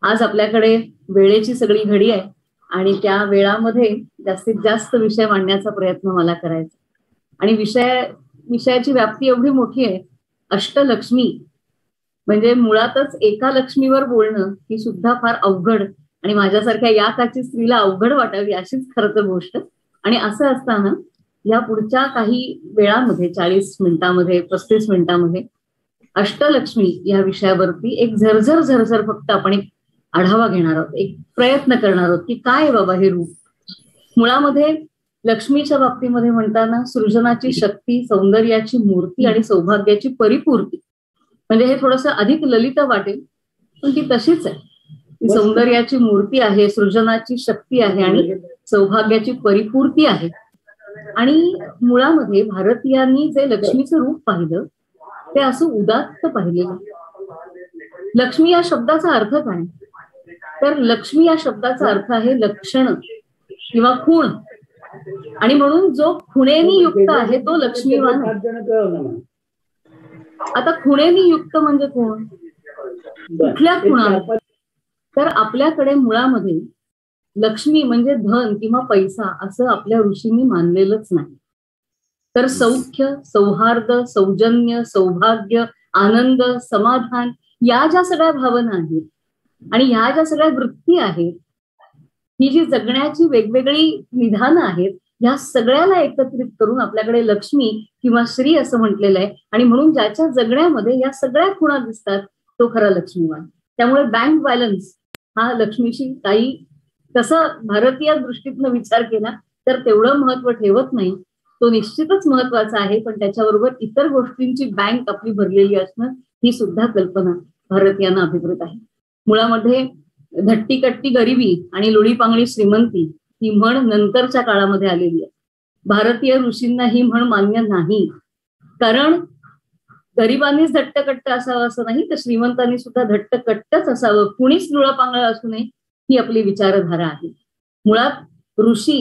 आज आपल्याकडे वेळेची सगळी घडी आहे आणि त्या वेळामध्ये जास्तीत जास्त विषय मांडण्याचा प्रयत्न मला करायचा. आणि विषयाची व्याप्ती एवढी मोठी आहे. अष्टलक्ष्मी म्हणजे मुळातच एका लक्ष्मीवर बोलणं ही सुद्धा फार अवघड आणि माझ्यासारख्या या काची स्त्रीला अवघड वाटावी अशीच खरं तर गोष्ट. आणि असं असताना या पुढच्या काही वेळामध्ये 40 मिनिटांमध्ये 35 मिनिटांमध्ये अष्टलक्ष्मी या विषयावरती एक झरझर फक्त आपण एक आढावा घेणार आहोत, एक प्रयत्न करणार आहोत की काय बाबा हे रूप. मुळामध्ये लक्ष्मीच्या बाबतीमध्ये म्हणताना सृजनाची शक्ती, सौंदर्याची मूर्ती आणि सौभाग्याची परिपूर्ती. म्हणजे हे थोडंसं अधिक ललित वाटेल पण ती तशीच आहे. ती सौंदर्याची मूर्ती आहे, सृजनाची शक्ती आहे आणि सौभाग्याची परिपूर्ती आहे. आणि मुळामध्ये भारतीयांनी जे लक्ष्मीचं रूप पाहिलं ते असं उदात्त पाहिलेलं. लक्ष्मी या शब्दाचा अर्थ काय? तर लक्ष्मी या शब्दाचा अर्थ आहे लक्षण किंवा खूण. आणि म्हणून जो खुणेनी युक्त आहे तो लक्ष्मीवान. आता खुणेनी युक्त म्हणजे कोण? कुठल्या खुणा? तर आपल्याकडे मुळामध्ये लक्ष्मी म्हणजे धन किंवा पैसा असं आपल्या ऋषींनी मानलेलंच नाही. तर सौख्य, सौहार्द, सौजन्य, सौभाग्य, आनंद, समाधान या ज्या सगळ्या भावना आहेत आणि ह्या ज्या सगळ्या वृत्ती आहेत, ही जी जगण्याची वेगवेगळी विधानं आहेत, ह्या सगळ्याला एकत्रित करून आपल्याकडे लक्ष्मी किंवा श्री असं म्हटलेलं आहे. आणि म्हणून ज्याच्या जगण्यामध्ये या सगळ्या खुणा दिसतात तो खरा लक्ष्मीवान. त्यामुळे बँक बॅलन्स हा लक्ष्मीशी काही तसं भारतीय दृष्टीतनं विचार केला तर तेवढं महत्व ठेवत नाही. तो निश्चितच महत्वाचा आहे पण त्याच्याबरोबर इतर गोष्टींची बँक आपली भरलेली असणं ही सुद्धा कल्पना भारतीयांना अभिप्रेत आहे. मुळामध्ये धट्टी कट्टी गरिबी आणि लोळी पांगळी श्रीमंती ही म्हण नंतरच्या काळामध्ये आलेली आहे. भारतीय ऋषींना ही म्हण मान्य नाही. कारण गरिबांनीच धट्टकट्ट असावं असं नाही तर श्रीमंतांनी सुद्धा धट्टकट्टच असावं, कुणीच लुळं पांगळ असू नये ही आपली विचारधारा आहे. मुळात ऋषी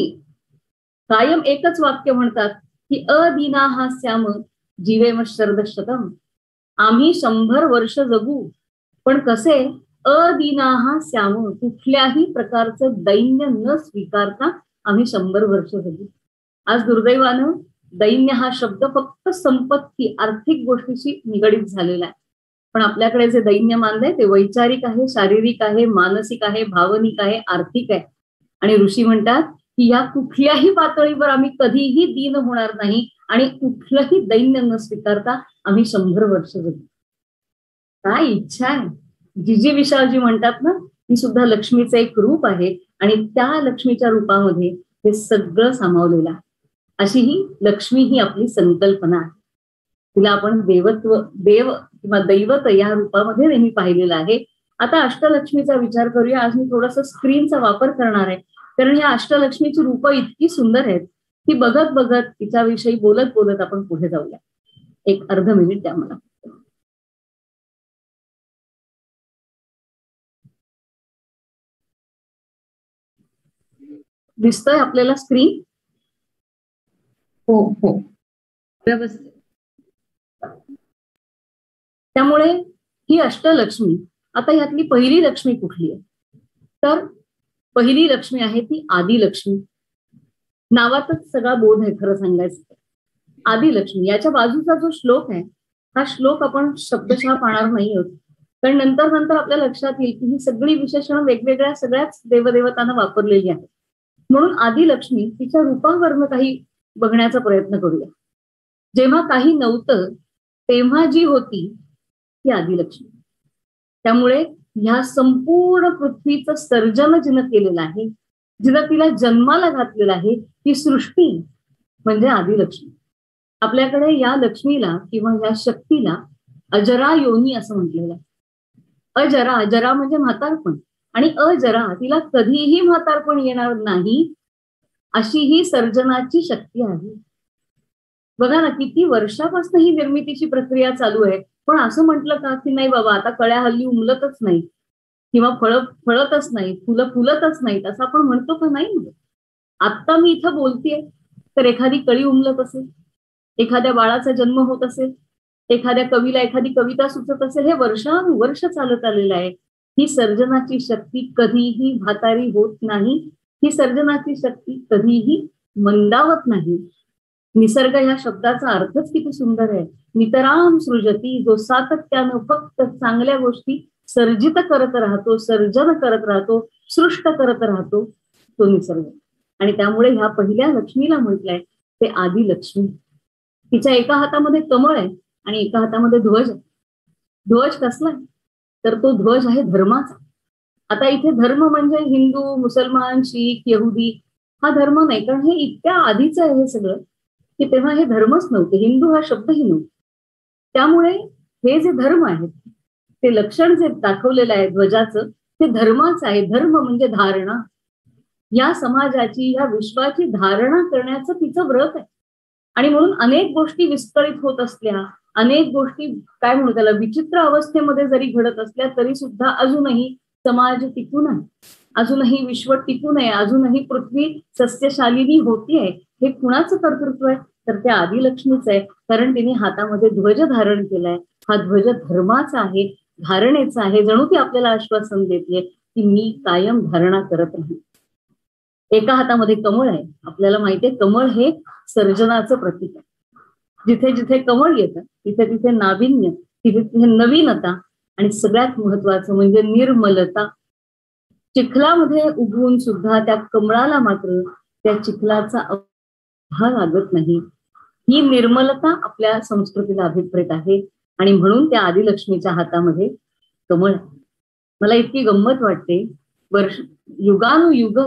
कायम एकच वाक्य म्हणतात की अदीनाहा स्याम जीवेम शरदशतम. आम्ही 100 वर्ष जगू पण कसे अदीनाहा स्याम, कुठल्याही प्रकारचं दैन्य न स्वीकारता आम्ही 100 वर्ष जगू. आज दुर्दैवानं दैन्य हा शब्द फक्त संपत्ती, आर्थिक गोष्टीशी निगडीत झालेला आहे. पण आपल्याकडे जे दैन्य मानलंय ते वैचारिक आहे, शारीरिक आहे, मानसिक आहे, भावनिक आहे, आर्थिक आहे. आणि ऋषी म्हणतात की या कुठल्याही पातळीवर आम्ही कधीही दीन होणार नाही आणि कुठलंही दैन्य न स्वीकारता आम्ही 100 वर्ष जगू. काय इच्छा आहे. जिजी विशालजी म्हणतात ना ती सुद्धा लक्ष्मीचं एक रूप आहे आणि त्या लक्ष्मीच्या रूपामध्ये हे सगळं सामावलेलं आहे. अशी ही लक्ष्मी ही आपली संकल्पना आहे. तिला आपण देव किंवा दैवत या रूपामध्ये नेहमी पाहिलेलं आहे. आता अष्टलक्ष्मीचा विचार करूया. आज मी थोडासा स्क्रीनचा वापर करणार आहे कारण या अष्टलक्ष्मीची रूपं इतकी सुंदर आहेत ती बघत बघत तिच्याविषयी बोलत बोलत आपण पुढे जाऊया. एक अर्ध मिनिट द्या मला. दिसतोय आपल्याला स्क्रीन? हो हो व्यवस्थित. त्यामुळे ही अष्टलक्ष्मी. आता ह्यातली पहिली लक्ष्मी कुठली आहे? तर पहिली लक्ष्मी आहे ती आदिलक्ष्मी. नावातच सगळा बोध आहे खरं सांगायचं. आदिलक्ष्मी याच्या बाजूचा जो श्लोक आहे हा श्लोक आपण शब्दशः पाहणार नाही आहोत कारण नंतर आपल्या लक्षात येईल की ही सगळी विशेषणं वेगवेगळ्या सगळ्याच देवदेवतांना वापरलेली आहेत. म्हणून आदिलक्ष्मी तिच्या रूपावरनं काही बघण्याचा प्रयत्न करूया. जेव्हा काही नव्हतं तेव्हा जी होती ती आदिलक्ष्मी. त्यामुळे ह्या संपूर्ण पृथ्वीचं सर्जन जिनं केलेलं आहे, जिनं तिला जन्माला घातलेलं आहे, ती सृष्टी म्हणजे आदिलक्ष्मी. आपल्याकडे या लक्ष्मीला किंवा या शक्तीला अजरा योनी असं म्हटलेलं आहे. अजरा म्हणजे म्हातारपण आणि अजरा तिला कधीही म्हातारपण येणार नाही अशी ही सर्जनाची शक्ती आहे. बघा ना किती वर्षापासून ही निर्मितीची प्रक्रिया चालू आहे पण असं म्हटलं का की नाही बाबा आता कळ्या हल्ली उमलतच नाही किंवा फळतच नाही, फुलं फुलतच नाहीत असं आपण म्हणतो का? नाही. आत्ता मी इथं बोलतेय तर एखादी कळी उमलत असेल, एखाद्या बाळाचा जन्म होत असेल, एखाद्या कवीला एखादी कविता सुचत असेल, हे वर्षानुवर्ष चालत आलेलं आहे. ही सर्जनाची शक्ती कधीही म्हातारी होत नाही, ही सर्जनाची शक्ती कधीही मंदावत नाही. निसर्ग या शब्दाचा अर्थच किती सुंदर आहे. नितराम सृजती, जो सातत्यानं फक्त चांगल्या गोष्टी सर्जित करत राहतो, सर्जन करत राहतो, सृष्ट करत राहतो, तो निसर्ग. आणि त्यामुळे ह्या पहिल्या लक्ष्मीला म्हटलंय ते आदी लक्ष्मी. तिच्या एका हातामध्ये कमळ आहे आणि एका हातामध्ये ध्वज आहे. ध्वज कसला आहे? तर तो ध्वज आहे धर्माचा. आता इथे धर्म म्हणजे हिंदू, मुसलमान, शीख, यहुदी हा धर्म नाही, कारण हे इतक्या आधीच आहे हे सगळं की तेव्हा हे धर्मच नव्हते, हिंदू हा शब्दही नव्हता. त्यामुळे हे जे धर्म आहेत ते लक्षण जे दाखवलेलं आहे ध्वजाचं ते धर्माचं आहे. धर्म म्हणजे धारणा, या समाजाची, या विश्वाची धारणा करण्याचं तिचं व्रत आहे. आणि म्हणून अनेक गोष्टी विस्कळीत होत असल्या, अनेक गोष्टी काय म्हणू त्याला विचित्र अवस्थेमध्ये जरी घडत असल्या तरी सुद्धा अजूनही समाज टिकून आहे, अजूनही विश्व टिकून आहे, अजूनही पृथ्वी सस्यशालिनी होतीये. हे कुणाचं कर्तृत्व आहे? तर त्या आदिलक्ष्मीच आहे, कारण तिने हातामध्ये ध्वज धारण केलाय. हा ध्वज धर्माचा आहे, धारणेचा आहे. जणू ती आपल्याला आश्वासन देते की मी कायम धारणा करत राहीन. एका हातामध्ये कमळ आहे. आपल्याला माहितीये कमळ हे सर्जनाचं प्रतीक आहे. जिथे जिथे कमळ येतं तिथे तिथे नाविन्य, तिथे तिथे नवीनता आणि सगळ्यात महत्वाचं म्हणजे निर्मलता. चिखलामध्ये उगवून सुद्धा त्या कमळाला मात्र त्या चिखलाचा अभाव लागत नाही. ही निर्मलता आपल्या संस्कृतीला अभिप्रेत आहे आणि म्हणून त्या आदिलक्ष्मीच्या हातामध्ये कमळ. मला इतकी गंमत वाटते, युगानुयुग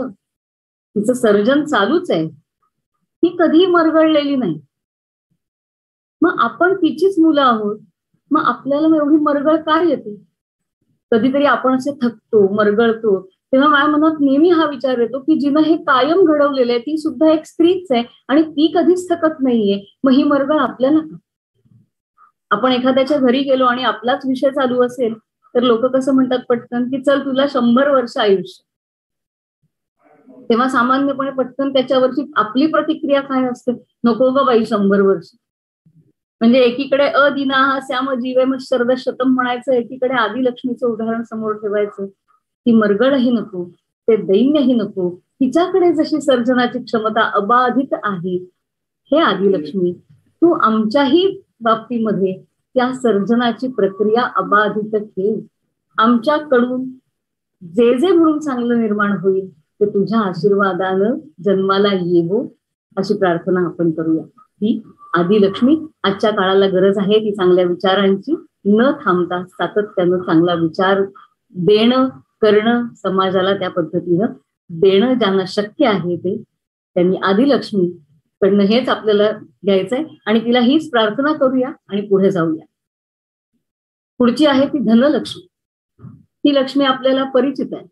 तिचं सर्जन चालूच आहे, ती कधीही मरगळलेली नाही. मग आपण तिचीच मुलं आहोत, मग आपल्याला एवढी मरगळ काय येते? कधीतरी आपण असे थकतो, मरगळतो, तेव्हा माझ्या मनात नेहमी हा विचार येतो की जिनं हे कायम घडवलेलं आहे ती सुद्धा एक स्त्रीच आहे आणि ती कधीच थकत नाहीये. मग ही मरगळ आपल्याला का? आपण एखाद्याच्या घरी गेलो आणि आपलाच विषय चालू असेल तर लोक कसं म्हणतात पटकन की चल तुला 100 वर्ष आयुष्य. तेव्हा सामान्यपणे पटकन त्याच्यावरची आपली प्रतिक्रिया काय असते? नको ग बाई 100 वर्ष. म्हणजे एकीकडे अदिना हा श्याम जीवे मग शरद शतम म्हणायचं, एकीकडे आदिलक्ष्मीचं उदाहरण समोर ठेवायचं. ती मरगळही नको, ते दैन्यही नको, तिच्याकडे जशी सर्जनाची क्षमता अबाधित आहे. हे आदिलक्ष्मी तू आमच्याही बाबतीमध्ये त्या सर्जनाची प्रक्रिया अबाधित ठेव. आमच्याकडून जे जे म्हणून चांगलं निर्माण होईल ते तुझ्या आशीर्वादानं जन्माला येवो अशी प्रार्थना आपण करूया. ही आदिलक्ष्मी आजच्या काळाला गरज आहे ती चांगल्या विचारांची. न थांबता सातत्यानं चांगला विचार देणं, करणं, समाजाला त्या पद्धतीनं देणं ज्यांना शक्य आहे ते त्यांनी आदिलक्ष्मी कडनं हेच आपल्याला घ्यायचंय आणि तिला हीच प्रार्थना करूया आणि पुढे जाऊया. पुढची आहे ती धनलक्ष्मी. ही लक्ष्मी आपल्याला परिचित आहे,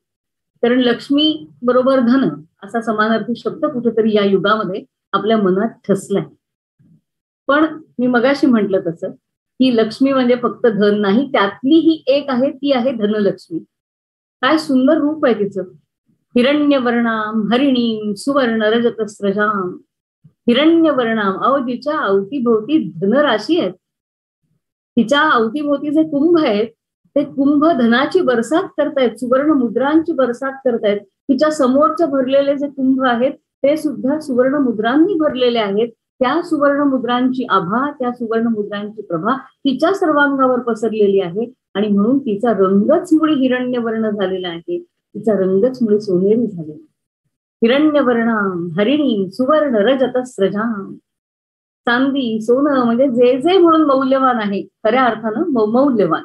कारण लक्ष्मी बरोबर धन असा समानार्थी शब्द कुठेतरी या युगामध्ये आपल्या मनात ठसलाय. पण मी मगाशी म्हटलं तसं की लक्ष्मी म्हणजे फक्त धन नाही, त्यातली ही एक आहे ती आहे धनलक्ष्मी. काय सुंदर रूप आहे तिचं. हिरण्यवर्णाम हरिणीम सुवर्ण रजतस्रजाम. हिरण्यवर्णाम तिच्या अवतीभोवती धनराशी आहेत. तिच्या अवतीभोवती जे कुंभ आहेत ते कुंभ धनाची बरसात करतायत, सुवर्ण मुद्रांची बरसात करतायत. तिच्या समोरचे भरलेले जे कुंभ आहेत ते सुद्धा सुवर्ण मुद्रांनी भरलेले आहेत. त्या सुवर्ण मुद्रांची आभा, त्या सुवर्ण मुद्रांची प्रभा तिच्या सर्वांगावर पसरलेली आहे आणि म्हणून तिचा रंगच मुळी हिरण्यवर्ण झालेला आहे, तिचा रंगच मुळी सोनेरी झालेला. हिरण्यवर्णाम हरिणी सुवर्ण रजतस्रजाम. चांदी, सोनं म्हणजे जे जे म्हणून मौल्यवान आहे खऱ्या अर्थानं मौल्यवान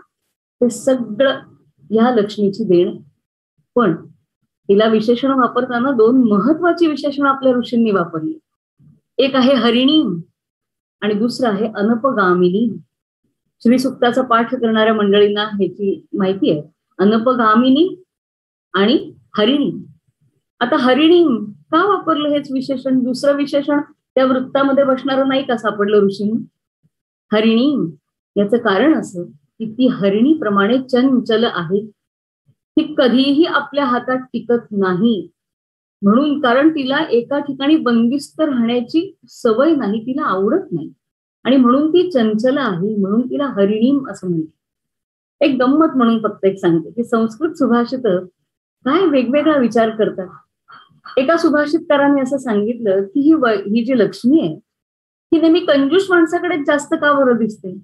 ते सगळं या लक्ष्मीची देण. पण तिला विशेषण वापरताना 2 महत्वाची विशेषण आपल्या ऋषींनी वापरली. एक आहे हरिणी आणि दुसरं आहे अनपगामिनी. श्रीसुक्ताचा पाठ करणाऱ्या मंडळींना ह्याची माहिती आहे. अनपगामिनी आणि हरिणी. आता हरिणी का वापरलं हेच विशेषण? दुसरं विशेषण त्या वृत्तामध्ये बसणारं नाही का सापडलं ऋषींनी? हरिणी याचं कारण असं की ती हरिणीप्रमाणे चंचल आहे. ती कधीही आपल्या हातात टिकत नाही. म्हणून कारण तिला एका ठिकाणी बंदिस्त राहण्याची सवय नाही, तिला आवडत नाही आणि म्हणून ती चंचल आहे, म्हणून तिला हरिणीम असं म्हणतात. एक गंमत म्हणून फक्त एक सांगते की संस्कृत सुभाषित काय वेगवेगळा विचार करतात. एका सुभाषितकाराने असं सांगितलं की ही जी लक्ष्मी आहे ही नेहमी कंजूस माणसाकडे जास्त का बरं दिसते.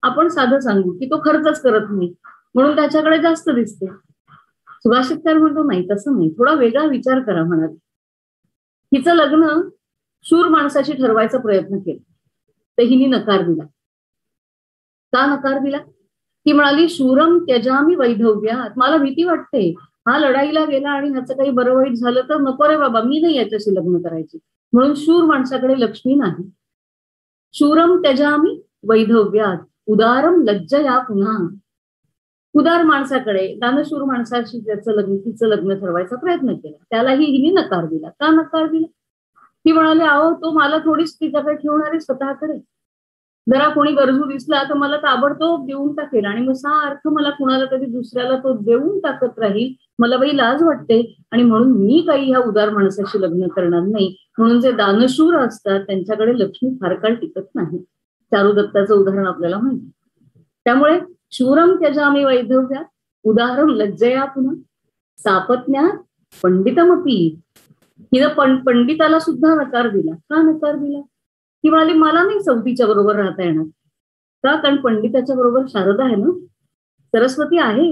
आपण साधं सांगू की तो खर्चच करत नाही म्हणून त्याच्याकडे जास्त दिसते. सुभाषितकार म्हणतो नाही तसं नाही, थोडा वेगळा विचार करा म्हणाले. हिचं लग्न शूर माणसाशी ठरवायचा प्रयत्न केला तर हिने नकार दिला. का नकार दिला? ती म्हणाली शूरम त्यजामी वैधव्यात, मला भीती वाटते हा लढाईला गेला आणि ह्याचं काही बरं वाईट झालं तर नको रे बाबा, मी नाही याच्याशी लग्न करायची. म्हणून शूर माणसाकडे लक्ष्मी नाही. शूरम त्यजामी वैधव्यात उदारम लज्जया पुन्हा, उदार माणसाकडे दानशूर माणसाशी तिचं लग्न ठरवायचा प्रयत्न केला, त्यालाही हिने नकार दिला. का नकार दिला? ती म्हणाली अहो तो मला थोडीच तिच्याकडे ठेवणारे स्वतःकडे, जरा कोणी गरजू दिसला तर मला ताबडतोब देऊन टाकेल आणि मग सारख मला कुणाला कधी दुसऱ्याला तो देऊन टाकत राहील, मला बाई लाज वाटते आणि म्हणून मी काही ह्या उदार माणसाशी लग्न करणार नाही. म्हणून जे दानशूर असतात त्यांच्याकडे लक्ष्मी फार काळ टिकत नाही. चारुदत्ताचं उदाहरण आपल्याला माहिती. त्यामुळे शूरम त्यजामी वैधव्यात उदाहरण लज्जया पुन्हा सापत्न्यात पंडितमपी, हिनं पंडिताला सुद्धा नकार दिला. का नकार दिला? ती म्हणाली मला नाही चौथीच्या बरोबर राहता येणार. का? कारण पंडिताच्या बरोबर शारदा आहे ना, सरस्वती आहे.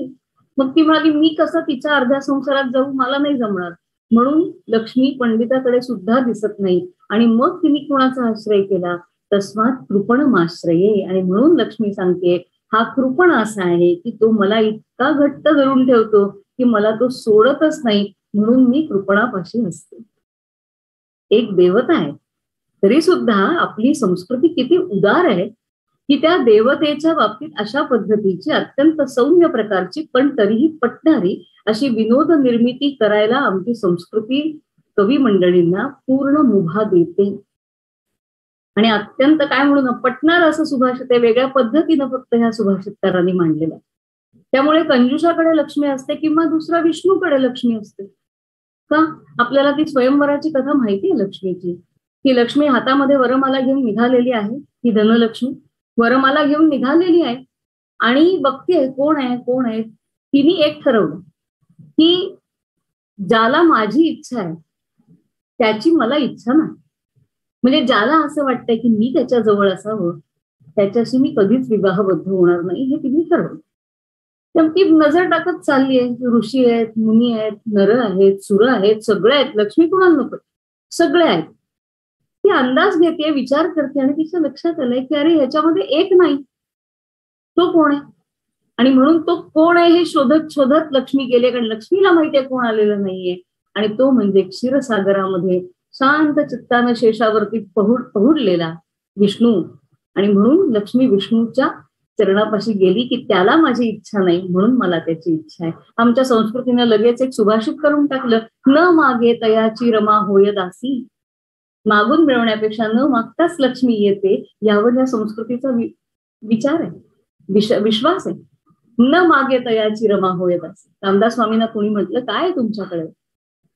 मग ती म्हणाली मी कसं तिच्या अर्ध्या संसारात जाऊ, मला नाही जमणार. म्हणून लक्ष्मी पंडिताकडे सुद्धा दिसत नाही आणि मग तिने कोणाचा आश्रय केला? तस्मात कृपणमाश्रये. आणि म्हणून लक्ष्मी सांगते हा कृपण असा आहे की तो मला इतका घट्ट धरून ठेवतो की मला तो सोडतच नाही, म्हणून मी कृपणापाशी असते. एक देवता आहे तरी सुद्धा आपली संस्कृती किती उदार आहे की त्या देवतेच्या बाबतीत अशा पद्धतीची अत्यंत सौम्य प्रकारची पण तरीही पटणारी अशी विनोद निर्मिती करायला आमची संस्कृती कवी मंडळींना पूर्ण मुभा देते. आणि अत्यंत काय म्हणून पटणार असं सुभाषित आहे, वेगळ्या पद्धतीनं फक्त ह्या सुभाषितकारांनी मांडलेलं आहे. त्यामुळे कंजुषाकडे लक्ष्मी असते किंवा दुसरा विष्णूकडे लक्ष्मी असते. का? आपल्याला ती स्वयंवराची कथा माहिती आहे लक्ष्मीची, की लक्ष्मी हातामध्ये वरमाला घेऊन निघालेली आहे. ही धनलक्ष्मी वरमाला घेऊन निघालेली आहे आणि बघते कोण आहे कोण आहे. तिने एक ठरवलं की ज्याला माझी इच्छा आहे त्याची मला इच्छा नाही. म्हणजे ज्याला असं वाटतंय की मी त्याच्या जवळ असावं त्याच्याशी मी कधीच विवाहबद्ध होणार नाही, हे तिने ठरवलं. ती नजर टाकत चालली आहे. ऋषी आहेत, मुनी आहेत, नर आहेत, सुर आहेत, सगळे आहेत. लक्ष्मी कुणाला नको, सगळे आहेत. ती अंदाज घेते, विचार करते आणि तिच्या लक्षात आलंय की अरे ह्याच्यामध्ये एक नाही, तो कोण आहे. आणि म्हणून तो कोण आहे हे शोधत शोधत लक्ष्मी गेले, कारण लक्ष्मीला माहितीये कोण आलेलं नाहीये. आणि तो म्हणजे क्षीरसागरामध्ये शांत चित्तानं शेषावरती पहुडलेला विष्णू. आणि म्हणून लक्ष्मी विष्णूच्या चरणापाशी गेली की त्याला माझी इच्छा नाही म्हणून मला त्याची इच्छा आहे. आमच्या संस्कृतीनं लगेच एक सुभाषित करून टाकलं, न मागे तयाची रमा होय दासी. मागून मिळवण्यापेक्षा न मागताच लक्ष्मी येते, यावर या संस्कृतीचा विचार आहे, विश्वास आहे. न मागे तयाची रमा होय दासी. रामदास स्वामींना कोणी म्हटलं काय तुमच्याकडे,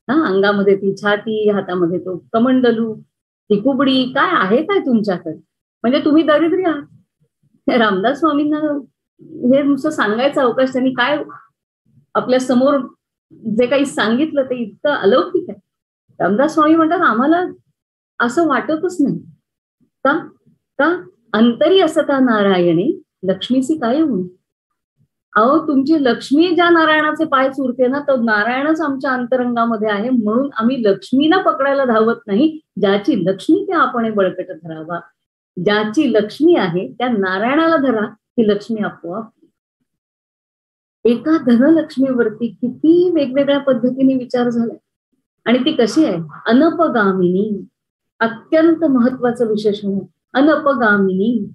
अंगामध्ये ती छाती, हातामध्ये तो कमंडलू, ती कुबडी, काय आहे काय तुमच्याकडे, म्हणजे तुम्ही दरिद्री आहात. रामदास स्वामींना हे नुसतं सांगायचा अवकाश त्यांनी काय आपल्या समोर जे काही सांगितलं ते इतकं अलौकिक आहे. रामदास स्वामी म्हणतात आम्हाला असं वाटतच नाही. का? का अंतरी असता नारायणे लक्ष्मीची काय होईल. अहो तुमची लक्ष्मी ज्या नारायणाचे पाय चुरते ना, तो नारायणच आमच्या अंतरंगामध्ये आहे. म्हणून आम्ही लक्ष्मीला पकडायला धावत नाही. ज्याची लक्ष्मी त्या आपण बळकट धरावा. ज्याची लक्ष्मी आहे त्या नारायणाला धरा, ही लक्ष्मी आपोआप. एका धनलक्ष्मीवरती किती वेगवेगळ्या पद्धतीने विचार झाला. आणि ती कशी आहे? अनपगामिनी. अत्यंत महत्वाचं विशेषण आहे अनपगामिनी.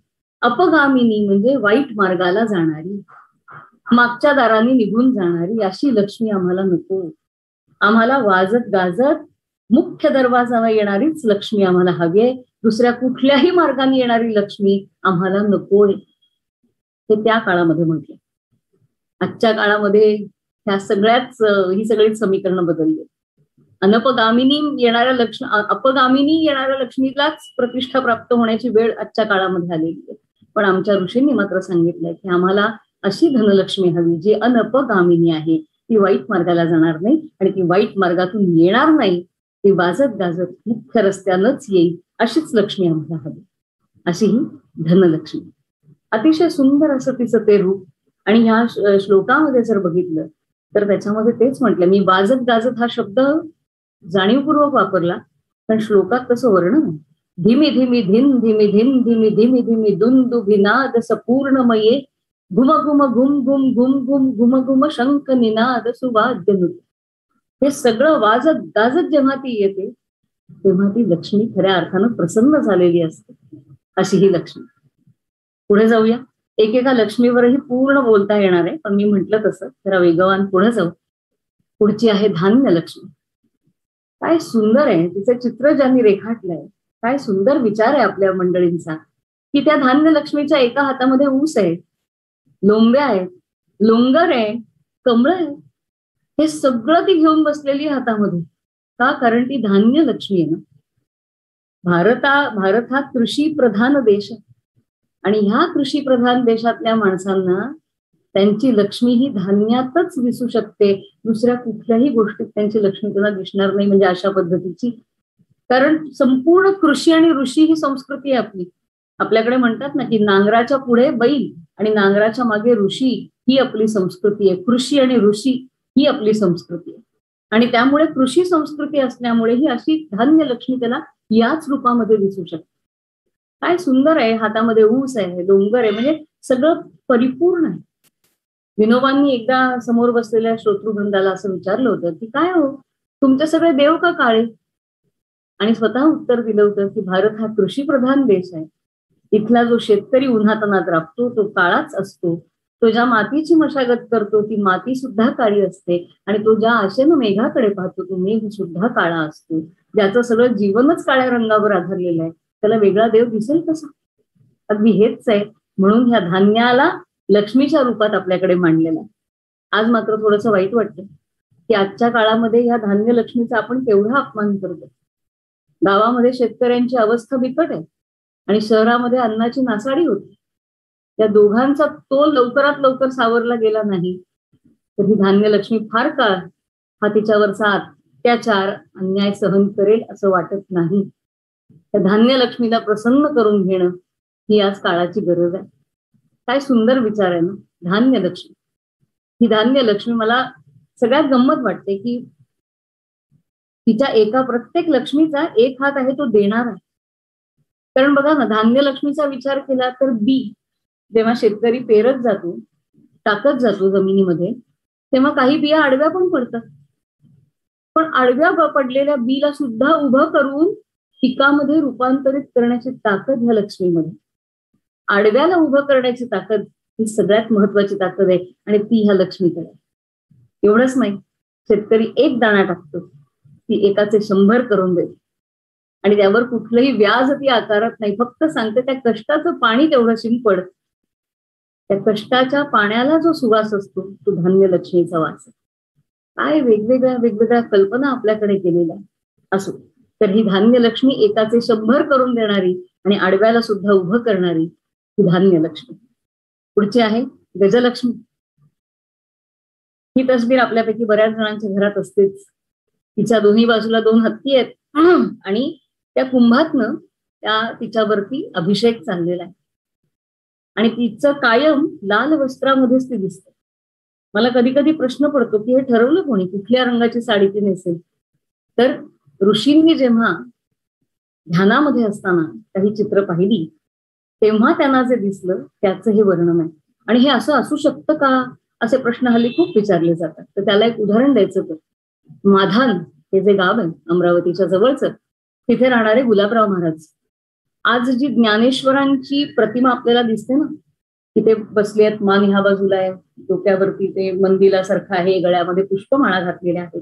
अपगामिनी म्हणजे वाईट मार्गाला जाणारी, मागच्या दाराने निघून जाणारी अशी लक्ष्मी आम्हाला नको. आम्हाला वाजत गाजत मुख्य दरवाजाला येणारीच लक्ष्मी आम्हाला हवी आहे. दुसऱ्या कुठल्याही मार्गाने येणारी लक्ष्मी आम्हाला नकोय. हे त्या काळामध्ये म्हटलं. आजच्या काळामध्ये ह्या सगळ्याच ही सगळी समीकरणं बदलली. अनपगामिनी येणाऱ्या अपगामिनी येणाऱ्या लक्ष्मीलाच प्रतिष्ठा प्राप्त होण्याची वेळ आजच्या काळामध्ये आलेली आहे. पण आमच्या ऋषींनी मात्र सांगितलंय की आम्हाला अशी धनलक्ष्मी हवी जी अनपगामिनी आहे, ती वाईट मार्गाला जाणार नाही आणि ती वाईट मार्गातून येणार नाही, ती वाजत गाजत मुख्य रस्त्यानंच येईल, अशीच लक्ष्मी आम्हाला हवी, अशी ही धनलक्ष्मी. अतिशय सुंदर असं तिचं ते रूप. आणि ह्या श्लोकामध्ये जर बघितलं तर त्याच्यामध्ये तेच म्हटलं, मी वाजत गाजत हा शब्द जाणीवपूर्वक वापरला, पण श्लोकात तसं वर्णन आहे. धीमी धीमी धिम धीमी धिम धीमी धीमी धीमी दुंदुभिनाद सपूर्णमये घुम घुम घुम घुम घुम घुम घुम घुम शंख निनाद सुवाद्य नृत्य. हे सगळं वाजत गाजत जेव्हा ती येते तेव्हा ती लक्ष्मी खऱ्या अर्थानं प्रसन्न झालेली असते, अशी ही लक्ष्मी. पुढे जाऊया. एकेका लक्ष्मीवरही पूर्ण बोलता येणार आहे, पण मी म्हंटल तसं जरा वेगवान पुढे जाऊ. पुढची आहे धान्य लक्ष्मी. काय सुंदर आहे तिचं चित्र ज्यांनी रेखाटलंय, काय सुंदर विचार आहे आपल्या मंडळींचा, की त्या धान्य लक्ष्मीच्या एका हातामध्ये ऊस आहे, लोंब्या आहेत, लोंगर आहे, कमळ आहे, हे सगळं ती घेऊन बसलेली हातामध्ये. का? कारण ती धान्य लक्ष्मी आहे ना. भारत हा कृषी प्रधान देश आहे आणि ह्या कृषी प्रधान देशातल्या माणसांना त्यांची लक्ष्मी ही धान्यातच दिसू शकते, दुसऱ्या कुठल्याही गोष्टीत त्यांची लक्ष्मी त्यांना दिसणार नाही, म्हणजे अशा पद्धतीची. कारण संपूर्ण कृषी आणि ऋषी ही संस्कृती आहे आपली. आपल्याकडे म्हणतात ना की नांगराच्या पुढे बैल आणि नांगराच्या मागे ऋषी, ही आपली संस्कृती आहे. कृषी आणि ऋषी ही आपली संस्कृती आहे आणि त्यामुळे कृषी संस्कृती असल्यामुळे ही अशी धान्य लक्ष्मी त्याला याच रूपामध्ये दिसू शकते. काय सुंदर आहे, हातामध्ये ऊस आहे, डोंगर आहे, म्हणजे सगळं परिपूर्ण आहे. विनोबांनी एकदा समोर बसलेल्या श्रोतृवृंदाला असं विचारलं होतं की काय हो, तुमचे सगळे देव का काळे? आणि स्वतः उत्तर दिलं होतं की भारत हा कृषी प्रधान देश आहे, इथला जो शेतकरी उन्हातानात राबतो तो काळाच असतो, तो ज्या मातीची मशागत करतो ती माती सुद्धा काळी असते आणि तो ज्या आशेनं मेघाकडे पाहतो तो मेघ सुद्धा काळा असतो. ज्याचं सगळं जीवनच काळ्या रंगावर आधारलेलं आहे, त्याला वेगळा देव दिसेल कसा? अगदी हेच आहे. म्हणून ह्या धान्याला लक्ष्मीच्या रूपात आपल्याकडे मांडलेलं आहे. आज मात्र थोडंसं वाईट वाटतं की आजच्या काळामध्ये ह्या धान्य लक्ष्मीचा आपण केवढा अपमान करतो. गावामध्ये शेतकऱ्यांची अवस्था बिकट आहे आणि शहरामध्ये अन्नाची नासाडी होती. त्या दोघांचा तोल लवकरात लवकर सावरला गेला नाही तर ही धान्य लक्ष्मी फार काळ हा तिच्यावरचा अत्याचार अन्याय सहन करेल असं वाटत नाही. त्या धान्य लक्ष्मीला प्रसन्न करून घेणं ही आज काळाची गरज आहे. काय सुंदर विचार आहे ना, धान्य लक्ष्मी. ही धान्य लक्ष्मी मला सगळ्यात गंमत वाटते की तिच्या एका प्रत्येक लक्ष्मीचा एक हात आहे तो देणार आहे. कारण बघा ना, धान्य लक्ष्मीचा विचार केला तर बी जेव्हा शेतकरी पेरत जातो, टाकत जातो जमिनीमध्ये, तेव्हा काही बिया आडव्या पण पडतात, पण आडव्या पडलेल्या बीला सुद्धा उभं करून पिकामध्ये रूपांतरित करण्याची ताकद ह्या लक्ष्मीमध्ये. आडव्याला उभं करण्याची ताकद ही सगळ्यात महत्वाची ताकद आहे आणि ती ह्या लक्ष्मीकडे. एवढंच नाही, शेतकरी एक दाणा टाकतो, ती एकाचे 100 करून देते आणि त्यावर कुठलंही व्याज ती आकारत नाही, फक्त सांगते त्या कष्टाचं पाणी तेवढं शिंपड. त्या कष्टाच्या पाण्याला जो सुवास असतो तो धान्य लक्ष्मीचा वास आहे. काय वेगवेगळ्या कल्पना आपल्याकडे केलेल्या असो, तर ही धान्य लक्ष्मी एकाचे 100 करून देणारी आणि आडव्याला सुद्धा उभं करणारी ही धान्य लक्ष्मी. पुढची आहे गजलक्ष्मी. ही तस्वीर आपल्यापैकी बऱ्याच जणांच्या घरात असतेच. तिच्या दोन्ही बाजूला 2 हत्ती आहेत आणि त्या कुंभातनं तिच्यावरती अभिषेक चाललेला आहे आणि तिचं कायम लाल वस्त्रामध्येच ती दिसते. मला कधी कधी प्रश्न पडतो की हे ठरवलं कोणी, कुठल्या रंगाची साडी ती नेसेल? तर ऋषींनी जेव्हा ध्यानामध्ये असताना काही चित्र पाहिली तेव्हा त्यांना जे दिसलं त्याचं हे वर्णन आहे. आणि हे असं असू शकतं का, असे प्रश्न हल्ली खूप विचारले जातात. तर त्याला एक उदाहरण द्यायचं तर माधान हे जे गाव आहे अमरावतीच्या जवळचं, तिथे राहणारे गुलाबराव महाराज. आज जी ज्ञानेश्वरांची प्रतिमा आपल्याला दिसते ना, तिथे बसले आहेत, मान ह्या बाजूला आहे, डोक्यावरती ते मंदिरासारखं आहे, गळ्यामध्ये पुष्पमाळा घातलेल्या आहेत.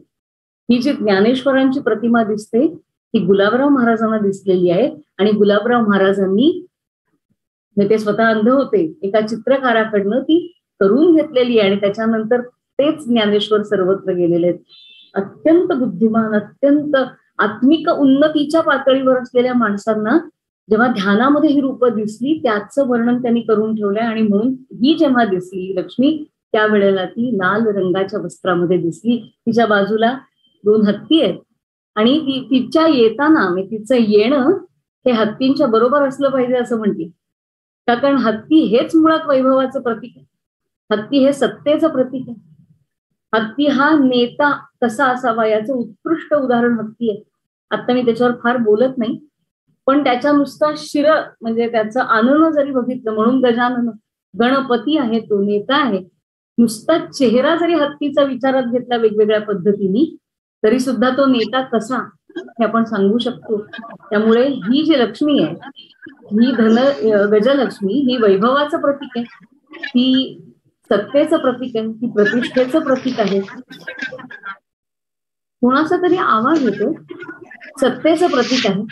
ही जी ज्ञानेश्वरांची प्रतिमा दिसते ती गुलाबराव महाराजांना दिसलेली आहे आणि गुलाबराव महाराजांनी, ते स्वतः अंध होते, एका चित्रकाराकडनं ती करून घेतलेली आहे आणि त्याच्यानंतर तेच ज्ञानेश्वर सर्वत्र गेलेले आहेत. अत्यंत बुद्धिमान, अत्यंत आत्मिक उन्नतीच्या पातळीवर असलेल्या माणसांना जेव्हा ध्यानामध्ये ही रूपं दिसली त्याचं वर्णन त्यांनी करून ठेवलंय. आणि म्हणून ही जेव्हा दिसली लक्ष्मी त्यावेळेला ती लाल रंगाच्या वस्त्रामध्ये दिसली. तिच्या बाजूला 2 हत्ती आहेत आणि तिच्या येताना म्हणजे तिचं येणं हे हत्तींच्या बरोबर असलं पाहिजे असं म्हणते. कारण हत्ती हेच मुळात वैभवाचं प्रतीक आहे. हत्ती हे सत्तेचं प्रतीक आहे. हत्ती हा नेता कसा असावा याचं उत्कृष्ट उदाहरण हत्ती आहे. आता मी त्याच्यावर फार बोलत नाही, पण त्याच्या नुसता शिर म्हणजे त्याचं आनन जरी बघितलं, म्हणून गजानन गणपती आहे, तो नेता आहे. नुसता चेहरा जरी हत्तीचा विचारात घेतला वेगवेगळ्या पद्धतीने तरी सुद्धा तो नेता कसा हे आपण सांगू शकतो. त्यामुळे ही जी लक्ष्मी आहे ही गजलक्ष्मी ही वैभवाचं प्रतीक आहे, ती सत्तेचं प्रतीक आहे, ती प्रतिष्ठेचं प्रतीक आहे. कोणाचा तरी आवाज येतो, सत्तेचं प्रतीक आहे.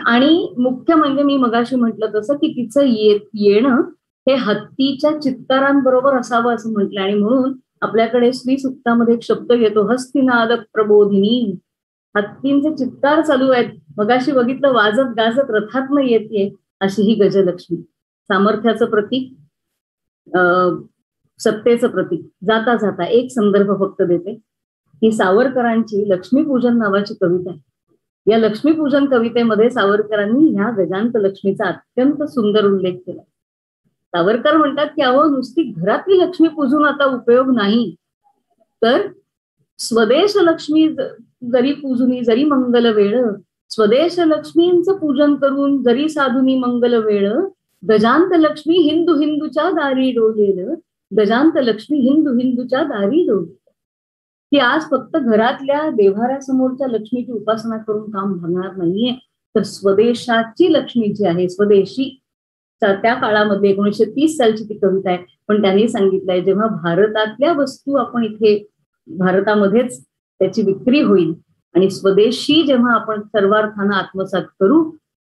आणि मुख्य म्हणजे मी मगाशी म्हटलं तसं की तिचं येणं हे हत्तीच्या चित्कारांबरोबर असावं असं म्हटलं. आणि म्हणून आपल्याकडे श्री सुक्तामध्ये एक शब्द येतो, हस्तिनाद प्रबोधिनी. हत्तींचे चित्कार चालू आहेत. मगाशी बघितलं वाजत गाजत रथातनं येते अशी ही गजलक्ष्मी. सामर्थ्याचं प्रतीक, सत्तेचं प्रतीक. जाता जाता एक संदर्भ फक्त देते. ही सावरकरांची लक्ष्मीपूजन नावाची कविता आहे. या लक्ष्मीपूजन कवितेमध्ये सावरकरांनी ह्या गजांत लक्ष्मीचा अत्यंत सुंदर उल्लेख केला. सावरकर म्हणतात की अहो नुसती घरातली लक्ष्मी पूजून आता उपयोग नाही, तर स्वदेश लक्ष्मी जरी पूजुनी जरी मंगल वेळ, स्वदेश लक्ष्मींचं पूजन करून जरी साधुनी मंगल वेळ, गजांत लक्ष्मी हिंदू हिंदूच्या दारी डोलेल, गजांत लक्ष्मी हिंदू हिंदूच्या दारी डोलेल. की आज फक्त घरातल्या देव्हाऱ्यासमोरच्या लक्ष्मीची उपासना करून काम भागणार नाहीये, तर स्वदेशाची लक्ष्मी जी आहे, स्वदेशी, त्या काळामध्ये 1930 सालची ती कविता आहे. पण त्यांनी सांगितलंय जेव्हा भारतातल्या वस्तू आपण इथे भारतामध्येच त्याची विक्री होईल आणि स्वदेशी जेव्हा आपण सर्वार्थानं आत्मसात करू,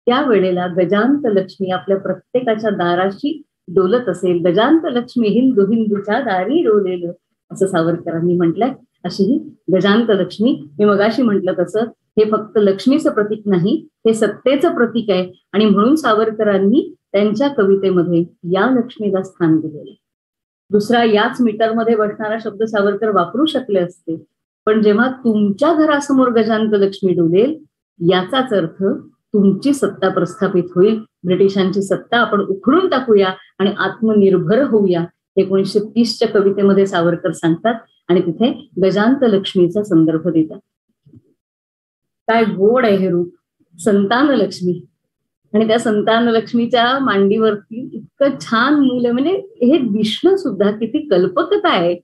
त्यावेळेला गजांत लक्ष्मी आपल्या प्रत्येकाच्या दाराशी डोलत असेल. गजांत लक्ष्मी हिंदू हिंदूच्या दारी डोलेल असं सावरकरांनी म्हटलंय. अशी ही गजांत लक्ष्मी. मी मगाशी म्हटलं तसं हे फक्त लक्ष्मीचं प्रतीक नाही, हे सत्तेचं प्रतीक आहे. आणि म्हणून सावरकरांनी त्यांच्या कवितेमध्ये या लक्ष्मीला स्थान दिलेलं. दुसरा याच मीटरमध्ये बसणारा शब्द सावरकर वापरू शकले असते, पण जेव्हा तुमच्या घरासमोर गजांत लक्ष्मी डोलेल याचाच अर्थ तुमची सत्ता प्रस्थापित होईल. ब्रिटिशांची सत्ता आपण उखडून टाकूया आणि आत्मनिर्भर होऊया, 1930च्या कवितेमध्ये सावरकर सांगतात. आणि तिथे गजांत लक्ष्मीचा संदर्भ देतात. काय गोड आहे हे रूप, संतान लक्ष्मी. आणि त्या संतान लक्ष्मीच्या मांडीवरती इतकं छान मूल आहे. म्हणजे हे दिसणं सुद्धा किती कल्पकता आहे.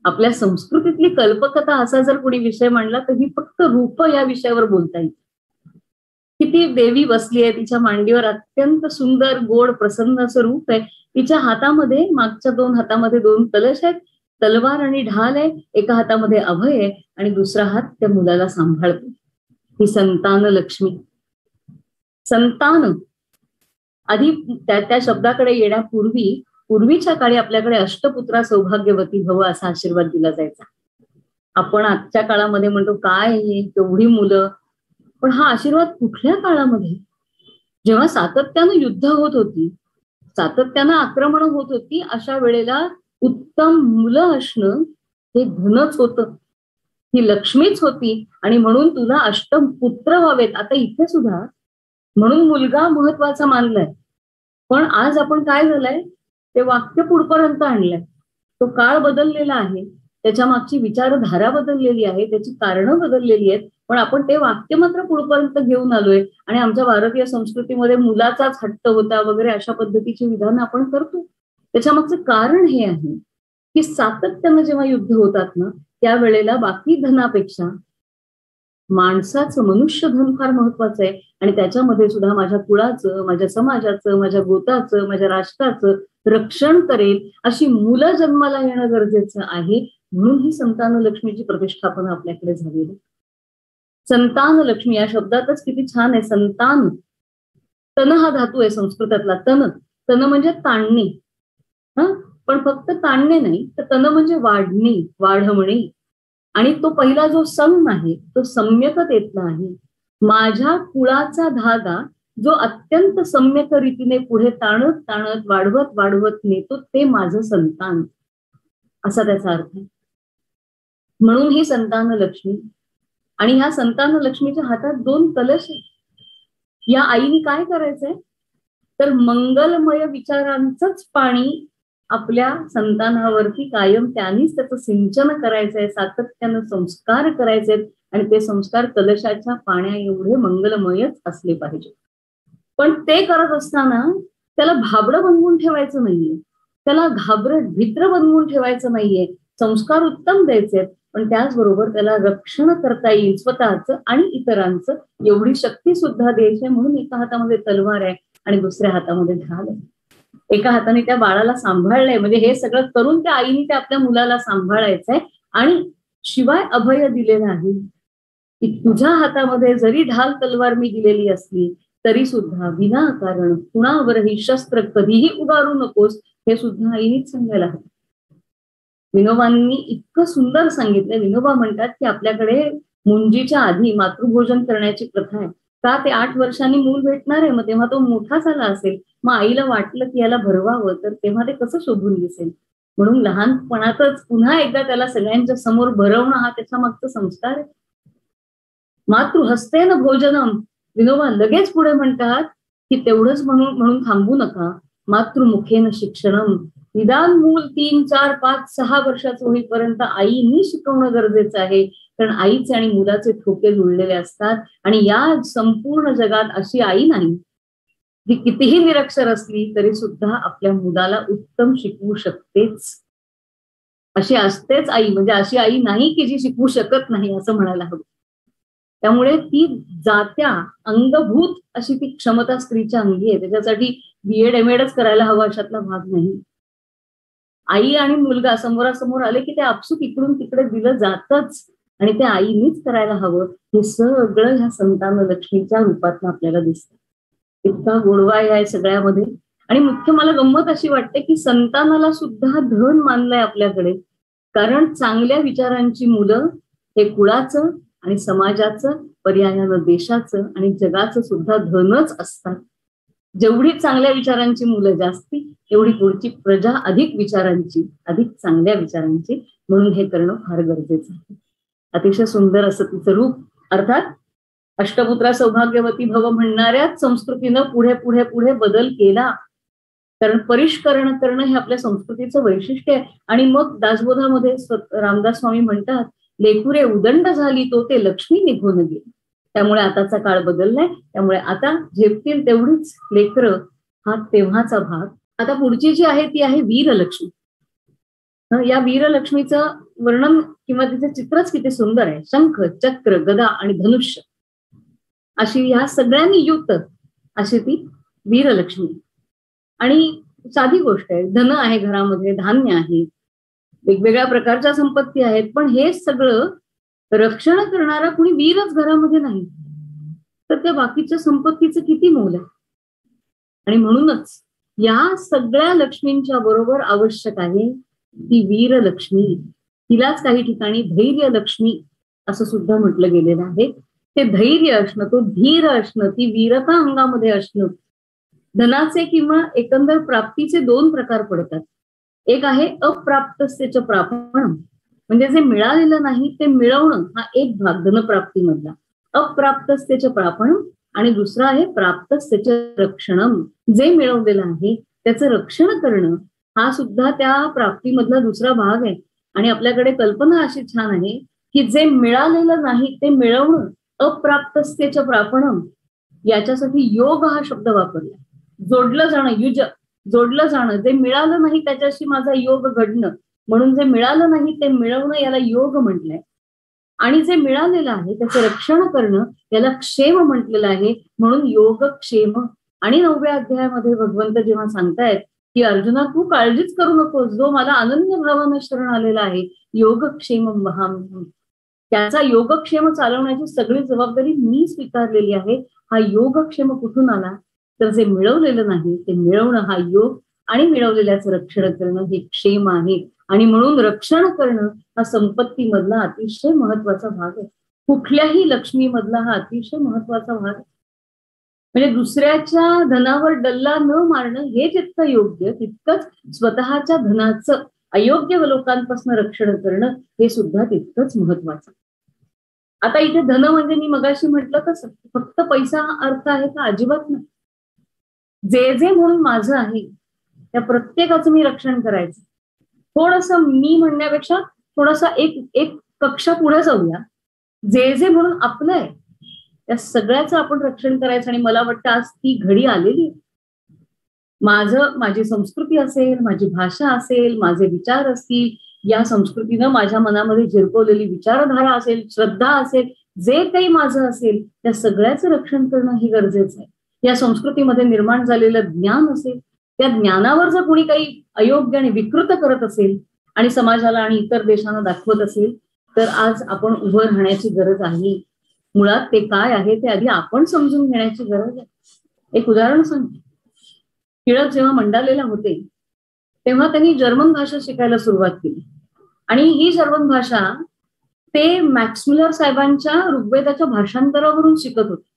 आपल्या संस्कृतीतली कल्पकता असा जर कोणी विषय मांडला तर ही फक्त रूप या विषयावर बोलता येईल. किती देवी बसली आहे तिच्या मांडीवर, अत्यंत सुंदर गोड प्रसन्न असं रूप आहे. तिच्या हातामध्ये, मागच्या 2 हातामध्ये 2 कलश आहेत, तलवार आणि ढाल आहे. एका हातामध्ये अभय आहे आणि दुसरा हात त्या मुलाला सांभाळतो. ही संतान लक्ष्मी. संतान आधी त्या शब्दाकडे येण्यापूर्वी पूर्वीच्या काळी आपल्याकडे अष्टपुत्रा सौभाग्यवती भव असा आशीर्वाद दिला जायचा. आपण आजच्या काळामध्ये म्हणतो काय केवढी मुलं, पण हा आशीर्वाद कुठल्या काळामध्ये, जेव्हा सातत्यानं युद्ध होत होती, सातत्यानं आक्रमण होत होती, अशा वेळेला उत्तम मुलं असणं हे धनच होतं, ही लक्ष्मीच होती. आणि म्हणून तुला अष्टपुत्र व्हावेत. आता इथे सुद्धा म्हणून मुलगा महत्वाचा मानलाय, पण आज आपण काय झालंय ते वाक्य पुढपर्यंत आणलंय. तो काळ बदललेला आहे, त्याच्या मागची विचारधारा बदललेली आहे, त्याची कारणं बदललेली आहेत, पण आपण ते वाक्य मात्र पुढपर्यंत घेऊन आलोय. आणि आमच्या भारतीय संस्कृतीमध्ये मुलाचाच हट्ट होता वगैरे अशा पद्धतीची विधानं आपण करतो. त्याच्या मागचं कारण हे आहे की सातत्यानं जेव्हा युद्ध होतात ना, त्यावेळेला बाकी धनापेक्षा माणसाचं मनुष्यधन फार महत्वाचं आहे. आणि त्याच्यामध्ये सुद्धा माझ्या कुळाचं, माझ्या समाजाचं, माझ्या गोताचं, माझ्या राष्ट्राचं रक्षण करेल अशी मुलं जन्माला येणं गरजेचं आहे. म्हणून ही संतान लक्ष्मीची प्रतिष्ठापना आपल्याकडे झालेली. संतान लक्ष्मी या शब्दातच किती छान आहे. संतान, तन हा धातू आहे संस्कृतातला. तन, तन म्हणजे ताणणे. पण फक्त ताणणे नाही, तर तन म्हणजे वाढणे, वाढवणे. आणि तो पहिला जो सम आहे तो सम्यकतेतला आहे. माझ्या कुळाचा धागा जो अत्यंत सम्यक रीतीने पुढे ताणत ताणत वाढवत वाढवत नेतो ते माझं संतान, असा त्याचा अर्थ आहे. म्हणून ही संतान लक्ष्मी. आणि ह्या संतान लक्ष्मीच्या हातात 2 कलश आहेत. या आईने काय करायचंय तर मंगलमय विचारांचंच पाणी आपल्या संतानावरती कायम त्यांनीच त्याचं सिंचन करायचंय, सातत्यानं संस्कार करायचे, आणि ते संस्कार कलशाच्या पाण्या एवढे मंगलमयच असले पाहिजे. पण ते करत असताना त्याला भाबडं बनवून ठेवायचं नाहीये, त्याला घाबरट भित्र बनवून ठेवायचं नाहीये. संस्कार उत्तम द्यायचे, पण त्याचबरोबर त्याला रक्षण करता येईल स्वतःचं आणि इतरांचं एवढी शक्ती सुद्धा द्यायची. म्हणून एका हातामध्ये तलवार आहे आणि दुसऱ्या हातामध्ये ढाल आहे. एका हाताने त्या बाळाला सांभाळलंय, म्हणजे हे सगळं करून त्या आईने त्या आपल्या मुलाला सांभाळायचंय. आणि शिवाय अभय दिलेलं आहे की तुझ्या हातामध्ये जरी ढाल तलवार मी दिलेली असली तरी सुद्धा विनाकारण कुणावरही शस्त्र कधीही उगारू नकोस, हे सुद्धा आईनेच सांगायला हवं. विनोबांनी इतकं सुंदर सांगितलं. विनोबा म्हणतात की आपल्याकडे मुंजीच्या आधी मातृभोजन करण्याची प्रथा आहे. का ते 8 वर्षांनी मूल भेटणार आहे, मग तेव्हा तो मोठा झाला असेल, मग आईला वाटलं की याला भरवावं, तर तेव्हा ते कसं शोभून दिसेल. म्हणून लहानपणातच पुन्हा एकदा त्याला सगळ्यांच्या समोर भरवणं हा त्याच्या मागचा संस्कार आहे. मातृहस्तेन भोजनम. विनोबा लगेच पुढे म्हणतात की तेवढंच म्हणून थांबू नका. मातृमुखेन शिक्षणम. निदान मूल 3, 4, 5, 6 वर्षाचं होईपर्यंत आईनी शिकवणं गरजेचं आहे. कारण आईचे आणि मुलाचे ठोके जुळलेले असतात. आणि या संपूर्ण जगात अशी आई नाही जी कितीही निरक्षर असली तरी सुद्धा आपल्या मुलाला उत्तम शिकवू शकतेच. अशी असतेच आई, म्हणजे अशी आई नाही की जी शिकवू शकत नाही असं म्हणायला हवं. त्यामुळे ती जात्या अंगभूत अशी ती क्षमता स्त्रीच्या अंगी आहे. त्याच्यासाठी BEd MAdच करायला हवं अशातला भाग नाही. आई आणि मुलगा समोरासमोर आले की ते आपसूक इकडून तिकडे दिलं जातच, आणि त्या आईनीच करायला हवं. हे सगळं ह्या संतान लक्ष्मीच्या रूपात आपल्याला दिसतं. इतका गोडवा आहे सगळ्यामध्ये. आणि मुख्य मला गंमत अशी वाटते की संतानाला सुद्धा धन मानलंय आपल्याकडे. कारण चांगल्या विचारांची मुलं हे कुळाचं आणि समाजाचं, पर्यायानं देशाचं आणि जगाचं सुद्धा धनच असतात. जेवढी चांगल्या विचारांची मुलं जास्ती, एवढी पुढची प्रजा अधिक विचारांची, अधिक चांगल्या विचारांची. म्हणून हे करणं फार गरजेचं आहे. अतिशय सुंदर असं तिचं रूप. अर्थात अष्टपुत्रा सौभाग्यवती भव म्हणणाऱ्याच संस्कृतीनं पुढे पुढे पुढे बदल केला. कारण परिष्करण करणं हे आपल्या संस्कृतीचं वैशिष्ट्य आहे. आणि मग दासबोधामध्ये रामदास स्वामी म्हणतात, लेकुरे उदंड झाली तो ते लक्ष्मी निघून गेली. त्यामुळे आताचा काळ बदललाय. त्यामुळे आता झेपतील तेवढीच लेकरं, हा तेव्हाचा भाग. आता पुढची जी आहे ती आहे वीरलक्ष्मी. या वीरलक्ष्मीचं वर्णन किंवा तिचं चित्रच किती सुंदर आहे. शंख, चक्र, गदा आणि धनुष्य अशी ह्या सगळ्यांनी युक्त अशी ती वीरलक्ष्मी. आणि साधी गोष्ट आहे, धन आहे घरामध्ये, धान्य आहे, वेगवेगळ्या प्रकारच्या संपत्ती आहेत, पण हे सगळं रक्षण करणारा कुणी वीरच घरामध्ये नाही तर त्या बाकीच्या संपत्तीचं किती मोल आहे. आणि म्हणूनच या सगळ्या लक्ष्मींच्या बरोबर आवश्यक आहे ती वीरलक्ष्मी. तिलाच काही ठिकाणी धैर्य लक्ष्मी असं सुद्धा म्हटलं गेलेलं आहे. ते धैर्य असणं, तो धीर असणं, ती वीरता अंगामध्ये असणं. धनाचे किंवा एकंदर प्राप्तीचे 2 प्रकार पडतात. एक आहे अप्राप्तस्यच प्रापणम, म्हणजे जे मिळालेलं नाही ते मिळवणं, हा एक भाग धनप्राप्तीमधला. अप्राप्तस्यच प्रापणम. आणि दुसरा आहे प्राप्तस्यच रक्षणम, जे मिळवलेलं आहे त्याचं रक्षण करणं, हा सुद्धा त्या प्राप्तीमधला दुसरा भाग आहे. आणि आपल्याकडे कल्पना अशी छान आहे की जे मिळालेलं नाही ते मिळवणं, अप्राप्तस्यच प्रापणम, याच्यासाठी योग हा शब्द वापरला. जोडलं जाणं, युज, जोडलं जाणं. जे मिळालं नाही त्याच्याशी माझा योग घडणं, म्हणून जे मिळालं नाही ते मिळवणं याला योग म्हटलंय. आणि जे मिळालेलं आहे त्याचं रक्षण करणं याला क्षेम म्हटलेलं आहे, म्हणून योगक्षेम. आणि 9व्या अध्यायामध्ये भगवंत जेव्हा सांगतायत की अर्जुना तू काळजीच करू नकोस, जो मला अनन्य भावानं शरण आलेला आहे, योगक्षेम वहाम्यहम्, त्याचा योगक्षेम चालवण्याची सगळी जबाबदारी मी स्वीकारलेली आहे. हा योगक्षेम कुठून आला तर जे मिळवलेलं नाही ते मिळवणं हा योग, आणि मिळवलेल्याचं रक्षण करणं हे क्षेम आहे. आणि म्हणून रक्षण करणं हा संपत्तीमधला अतिशय महत्वाचा भाग आहे. कुठल्याही लक्ष्मीमधला हा अतिशय महत्वाचा भाग आहे. म्हणजे दुसऱ्याच्या धनावर डल्ला न मारणं हे जितकं योग्य, तितकंच स्वतःच्या धनाचं अयोग्य लोकांपासून रक्षण करणं हे सुद्धा तितकंच महत्वाचं. आता इथे धन म्हणजे मी मगाशी म्हटलं तसं फक्त पैसा हा अर्थ आहे का? अजिबात नाही. जे जे म्हणून माझं आहे त्या प्रत्येकाचं मी रक्षण करायचं. थोडंसं मी म्हणण्यापेक्षा थोडासा एक कक्षा पुढे जाऊया. जे जे म्हणून आपलं आहे त्या सगळ्याचं आपण रक्षण करायचं. आणि मला वाटतं आज ती घडी आलेली. माझी संस्कृती असेल, माझी भाषा असेल, माझे विचार असतील, या संस्कृतीनं माझ्या मनामध्ये झिरकवलेली विचारधारा असेल, श्रद्धा असेल, जे काही माझं असेल त्या सगळ्याचं रक्षण करणं हे गरजेचं आहे. या संस्कृतीमध्ये निर्माण झालेलं ज्ञान असेल, त्या ज्ञानावर जर कोणी काही अयोग्य आणि विकृत करत असेल आणि समाजाला आणि इतर देशांना दाखवत असेल तर आज आपण उभं राहण्याची गरज आहे. मुळात ते काय आहे ते आधी आपण समजून घेण्याची गरज आहे. एक उदाहरण सांगते. टिळक जेव्हा मंडालेला होते तेव्हा त्यांनी जर्मन भाषा शिकायला सुरुवात केली. आणि ही जर्मन भाषा ते मॅक्स मुलर साहेबांच्या ऋग्वेदाच्या भाषांतरावरून शिकत होते.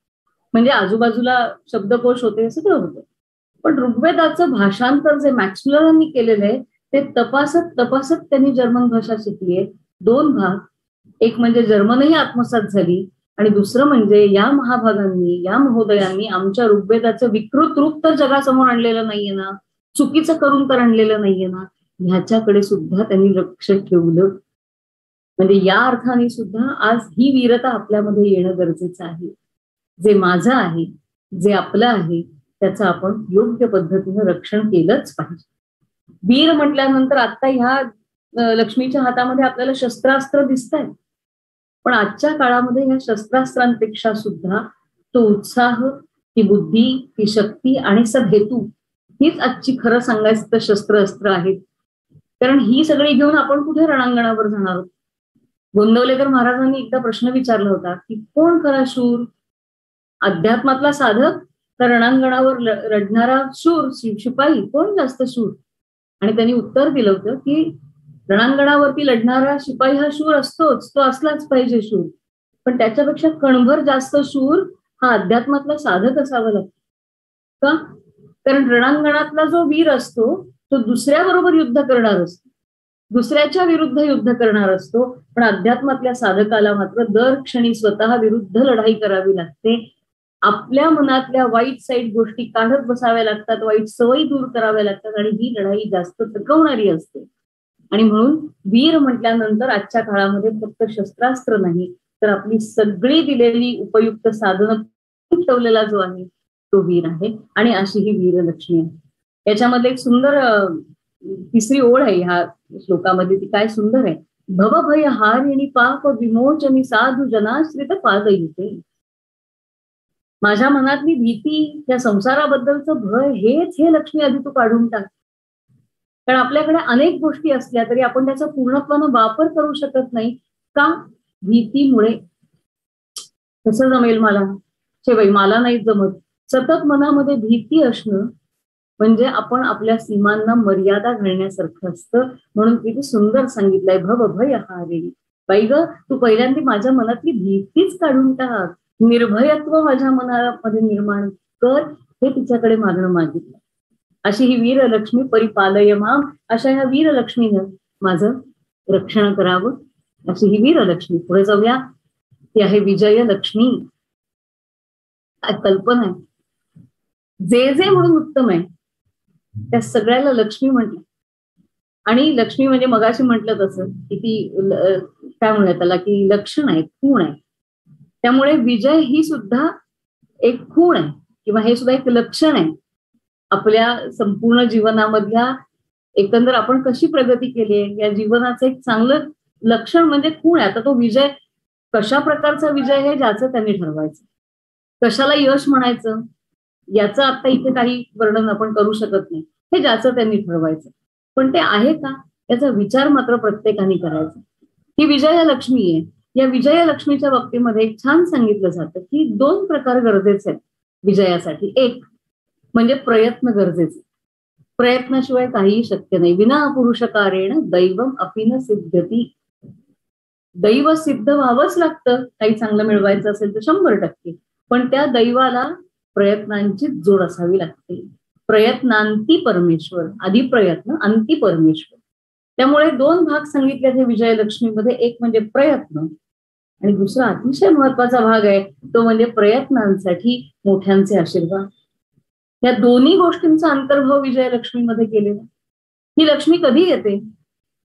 म्हणजे आजूबाजूला शब्दकोश होते, सगळं होतं. पण ऋग्वेदाचं भाषांतर जे मॅक्स मुलरांनी केलेलं आहे ते तपासत त्यांनी जर्मन भाषा शिकली आहे. 2 भाग, एक म्हणजे जर्मनही आत्मसात झाली आणि दुसरं म्हणजे या महाभागांनी, या महोदयांनी आमच्या ऋग्वेदाचं विकृत रूप तर जगासमोर आणलेलं नाहीये ना, चुकीचं करून तर आणलेलं नाहीये ना, ह्याच्याकडे सुद्धा त्यांनी लक्ष ठेवलं. म्हणजे या अर्थाने सुद्धा आज ही वीरता आपल्यामध्ये येणं गरजेचं आहे. जे माझं आहे, जे आपलं आहे त्याचं आपण योग्य पद्धतीनं रक्षण केलंच पाहिजे. वीर म्हटल्यानंतर आता ह्या लक्ष्मीच्या हातामध्ये आपल्याला शस्त्रास्त्र दिसत आहेत. पण आजच्या काळामध्ये ह्या शस्त्रास्त्रांपेक्षा सुद्धा तो उत्साह, ती बुद्धी, ती शक्ती आणि सद्हेतू हीच आजची खरं सांगायचं तर शस्त्र अस्त्र आहेत. कारण ही सगळी घेऊन आपण कुठे रणांगणावर जाणार आहोत? गोंदवलेकर महाराजांनी एकदा प्रश्न विचारला होता की कोण खरा शूर, अध्यात्मातला साधक तर रणांगणावर रडणारा शूर शिपाई, कोण जास्त शूर? आणि त्यांनी उत्तर दिलं होतं की रणांगणावरती लढणारा शिपाई हा शूर असतोच, तो असलाच पाहिजे शूर, पण त्याच्यापेक्षा कणभर जास्त शूर हा अध्यात्मातला साधक असावा लागतो. का? कारण रणांगणातला जो वीर असतो तो दुसऱ्याबरोबर युद्ध करणार असतो, दुसऱ्याच्या विरुद्ध युद्ध करणार असतो. पण अध्यात्मातल्या साधकाला मात्र दर क्षणी स्वतः विरुद्ध लढाई करावी लागते. आपल्या मनातल्या वाईट साईट गोष्टी काढत बसाव्या लागतात, वाईट सवयी दूर कराव्या लागतात आणि ही लढाई जास्त थकवणारी असते. आणि म्हणून वीर म्हटल्यानंतर आजच्या काळामध्ये फक्त शस्त्रास्त्र नाही तर आपली सगळी दिलेली उपयुक्त साधनं ठेवलेला जो आहे तो वीर आहे. आणि अशी ही वीरलक्ष्मी आहे. याच्यामध्ये एक सुंदर 3री ओळ आहे ह्या श्लोकामध्ये. ती काय सुंदर आहे. भवभय हारिणी पाप विमोचनी साधू जनाश्रित पादयुते. माझ्या मनातली भीती, त्या संसाराबद्दलचं भय, हेच हे लक्ष्मी आधी तू काढून टाक. कारण आपल्याकडे अनेक गोष्टी असल्या तरी आपण त्याचा पूर्णत्वानं वापर करू शकत नाही. का? भीतीमुळे. कसं जमेल मला, बाई मला नाही जमत. सतत मनामध्ये भीती असणं म्हणजे आपण आपल्या सीमांना मर्यादा घालण्यासारखं असतं. म्हणून किती सुंदर सांगितलंय भवभय हारिणी. बाई ग, तू पहिल्यांदा माझ्या मनातली भीतीच काढून टाक, निर्भयत्व माझ्या मनामध्ये निर्माण कर, हे तिच्याकडे मागणं मागितलं. अशी ही वीरलक्ष्मी परिपालय माम, अशा ह्या वीरलक्ष्मीनं माझं रक्षण करावं. अशी ही वीरलक्ष्मी. पुढे जाऊया. ती आहे विजयलक्ष्मी. कल्पना आहे. जे जे म्हणून उत्तम आहे त्या सगळ्याला लक्ष्मी म्हटलं. आणि लक्ष्मी म्हणजे मगाशी म्हटलं तसं की ती काय म्हणूया त्याला की लक्षण आहे, खूण आहे. त्यामुळे विजय ही सुद्धा एक खूण आहे किंवा हे सुद्धा एक लक्षण आहे. आपल्या संपूर्ण जीवनामधल्या एकंदर आपण कशी प्रगती केली आहे या जीवनाचं एक चांगलं लक्षण म्हणजे खूण आहे. आता तो विजय कशा प्रकारचा विजय हे ज्याचं त्यांनी ठरवायचं. कशाला यश म्हणायचं याचं आता इथे काही वर्णन आपण करू शकत नाही, हे ज्याचं त्यांनी ठरवायचं. पण ते आहे का याचा विचार मात्र प्रत्येकाने करायचा. ही विजयलक्ष्मी आहे. या विजयलक्ष्मीच्या बाबतीमध्ये एक छान सांगितलं जातं की 2 प्रकार गरजेचे आहेत विजयासाठी. एक म्हणजे प्रयत्न गरजेचे. प्रयत्नाशिवाय काहीही शक्य नाही. विना पुरुषकारेण दैवम अपिन सिद्ध्यती. दैव सिद्ध व्हावंच लागतं काही चांगलं मिळवायचं असेल तर 100%. पण त्या दैवाला प्रयत्नांची जोड असावी लागते. प्रयत्नांती परमेश्वर, आधी प्रयत्न अंती परमेश्वर. त्यामुळे 2 भाग सांगितले ते विजयलक्ष्मीमध्ये. एक म्हणजे प्रयत्न आणि दुसरा अतिशय महत्वाचा भाग आहे तो म्हणजे प्रयत्नांसाठी मोठ्यांचे आशीर्वाद. या दोन्ही गोष्टींचा अंतर्भाव विजयलक्ष्मीमध्ये केलेला. ही लक्ष्मी कधी येते?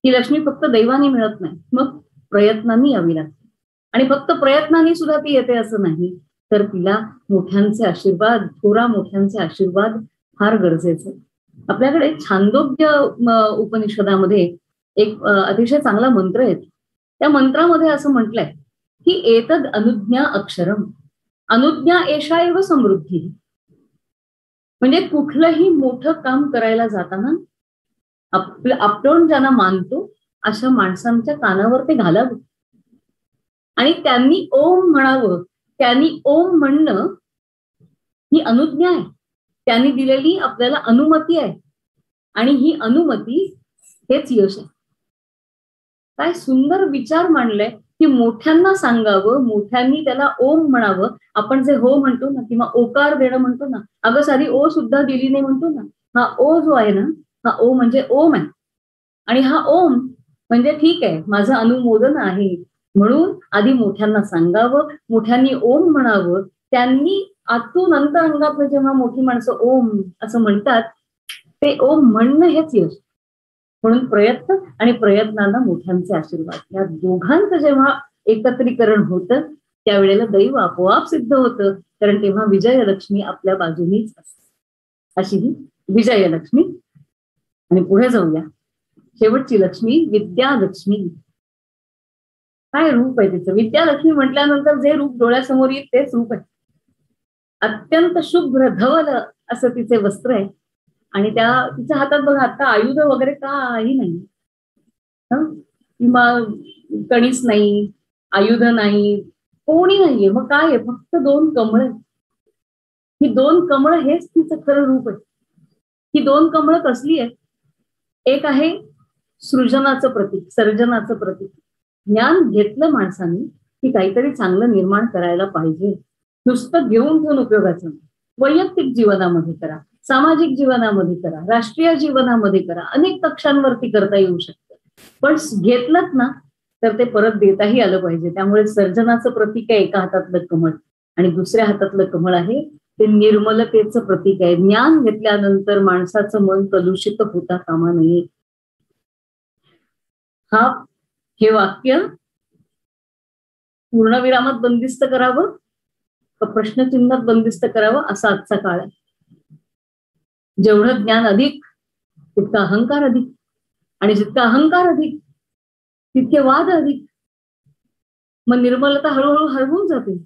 ही लक्ष्मी फक्त दैवाने मिळत नाही, मग प्रयत्नांनी यावी लागते. आणि फक्त प्रयत्नांनी सुद्धा ती येते असं नाही, तर तिला मोठ्यांचे आशीर्वाद, थोरा मोठ्यांचे आशीर्वाद फार गरजेचे. आपल्याकडे छांदोग्य उपनिषदामध्ये एक अतिशय चांगला मंत्र आहे. त्या मंत्रामध्ये असं म्हटलंय की एतद अनुज्ञा अक्षरम, अनुज्ञा एषा एव समृद्धी. म्हणजे कुठलंही मोठं काम करायला जाताना आपण ज्यांना मानतो अशा माणसांच्या कानावर ते घालावं आणि त्यांनी ओम म्हणावं. त्यांनी ओम म्हणणं ही अनुज्ञा आहे, त्यांनी दिलेली आपल्याला अनुमती आहे आणि ही अनुमती हेच यश आहे. काय सुंदर विचार मांडलाय की मोठ्यांना सांगावं, मोठ्यांनी त्याला ओम म्हणावं. आपण जे हो म्हणतो ना किंवा ओकार देणं म्हणतो ना, अगं साधी ओ सुद्धा दिली नाही म्हणतो ना, हा ओ जो आहे ना, हा ओ म्हणजे ओम आहे. आणि हा ओम म्हणजे ठीक आहे, माझं अनुमोदन आहे म्हणून आधी मोठ्यांना सांगावं, मोठ्यांनी ओम म्हणावं. त्यांनी आतून अंतरंगात जेव्हा मोठी माणसं ओम असं म्हणतात ते ओम म्हणणं हेच यश. म्हणून प्रयत्न आणि प्रयत्नांना मोठ्यांचे आशीर्वाद, या दोघांचं जेव्हा एकत्रीकरण होतं त्यावेळेला दैव आपोआप सिद्ध होतं, कारण तेव्हा विजयलक्ष्मी आपल्या बाजूनीच असते. अशी ही विजयलक्ष्मी. आणि पुढे जाऊया, शेवटची लक्ष्मी विद्यालक्ष्मी. काय रूप आहे तिचं! विद्यालक्ष्मी म्हटल्यानंतर जे रूप डोळ्यासमोर येईल तेच रूप आहे. अत्यंत शुभ्र धवल असं तिचे वस्त्र आहे आणि त्या तिच्या हातात बघा आता आयुध वगैरे काही नाही, किंवा कणीस नाही, आयुध नाही, कोणी नाहीये. मग काय आहे? फक्त 2 कमळ. ही 2 कमळ हेच तिचं खरं रूप आहे. ही 2 कमळ कसली आहे? एक आहे सृजनाचं प्रतीक, सर्जनाचं प्रतीक. ज्ञान घेतलं माणसाने की काहीतरी चांगलं निर्माण करायला पाहिजे. नुसतं घेऊन ठेवून उपयोगाचं नाही. वैयक्तिक जीवनामध्ये करा, सामाजिक जीवनामध्ये करा, राष्ट्रीय जीवनामध्ये करा, अनेक कक्षांवरती करता येऊ शकतं. पण घेतलंच ना तर ते परत देताही आलं पाहिजे. त्यामुळे सर्जनाचं प्रतीक आहे एका हातातलं कमळ आणि दुसऱ्या हातातलं कमळ आहे ते निर्मलतेचं प्रतीक आहे. ज्ञान घेतल्यानंतर माणसाचं मन कलुषित होता कामा नये. हे वाक्य पूर्णविरामात बंदिस्त करावं का प्रश्नचिन्हात बंदिस्त करावं असा आजचा काळ आहे. जेवढं ज्ञान अधिक तितका अहंकार अधिक, आणि जितका अहंकार अधिक तितके वाद अधिक. मग निर्मलता हळूहळू हरवून जाते.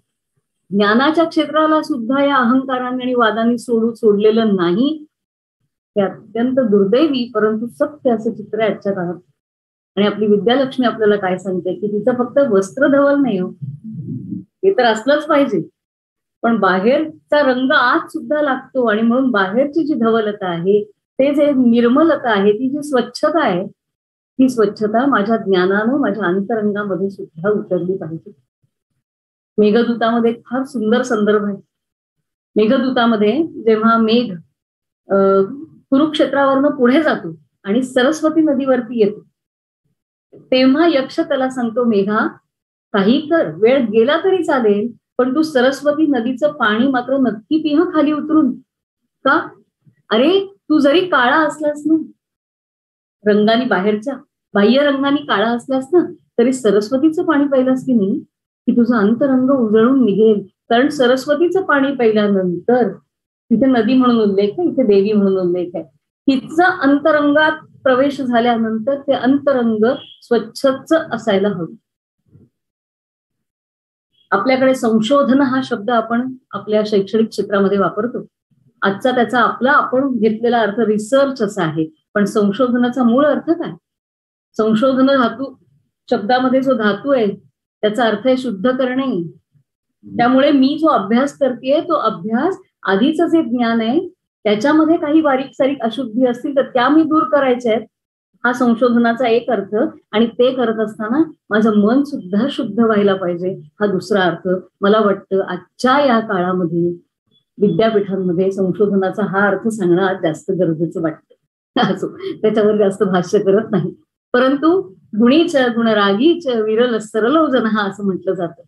ज्ञानाच्या क्षेत्राला सुद्धा या अहंकाराने आणि वादांनी सोडलेलं नाही. हे अत्यंत दुर्दैवी परंतु सत्य असं चित्र आहे आजच्या काळात. आणि आपली विद्यालक्ष्मी आपल्याला काय सांगते की तिचं फक्त वस्त्र धवल नाही हो, हे तर असलंच पाहिजे, पण बाहेरचा रंग आत सुद्धा लागतो. आणि म्हणून बाहेरची जी धवलता आहे, ते जे निर्मलता आहे, ती जी स्वच्छता आहे, ती स्वच्छता माझ्या ज्ञानानं माझ्या अंतरंगामध्ये सुद्धा उतरली पाहिजे. मेघदूतामध्ये एक फार सुंदर संदर्भ आहे. मेघदूतामध्ये जेव्हा मेघ कुरुक्षेत्रावरनं पुढे जातो आणि सरस्वती नदीवरती येतो, तेव्हा यक्ष त्याला सांगतो, मेघा काही कर, वेळ गेला तरी चालेल, पण तू सरस्वती नदीचं पाणी मात्र नक्की पिह खाली उतरून. का? अरे तू जरी काळा असलास ना, रंगाने बाहेरच्या बाह्य रंगाने काळा असलास ना, तरी सरस्वतीचं पाणी प्यायलास की नाही की तुझा अंतरंग उजळून निघेल. कारण सरस्वतीचं पाणी प्यायल्यानंतर तिथे नदी म्हणून उल्लेख आहे, इथे देवी म्हणून उल्लेख आहे. तिचं अंतरंगात प्रवेश झाल्यानंतर ते अंतरंग स्वच्छच असायला हवं. आपल्याकडे संशोधन हा शब्द आपण आपल्या शैक्षणिक क्षेत्रामध्ये वापरतो. आजचा त्याचा आपला आपण घेतलेला अर्थ रिसर्च असा आहे, पण संशोधनाचा मूळ अर्थ काय? संशोधन धातू शब्दामध्ये जो धातू आहे त्याचा अर्थ आहे शुद्ध करणे. त्यामुळे मी जो अभ्यास करतेय तो अभ्यास आधीच जे ज्ञान आहे त्याच्यामध्ये काही बारीक सारीक अशुद्धी असतील तर त्या मी दूर करायच्या आहेत, हा संशोधनाचा एक अर्थ. आणि ते करत असताना माझं मन सुद्धा शुद्ध व्हायला पाहिजे, हा दुसरा अर्थ. मला वाटतं आजच्या या काळामध्ये विद्यापीठांमध्ये संशोधनाचा हा अर्थ सांगणं आज जास्त गरजेचं वाटतं. असो, त्याच्यावर जास्त भाष्य करत नाही. परंतु गुणीच गुणरागीच विरल सरलव जनहा असं म्हटलं जातं.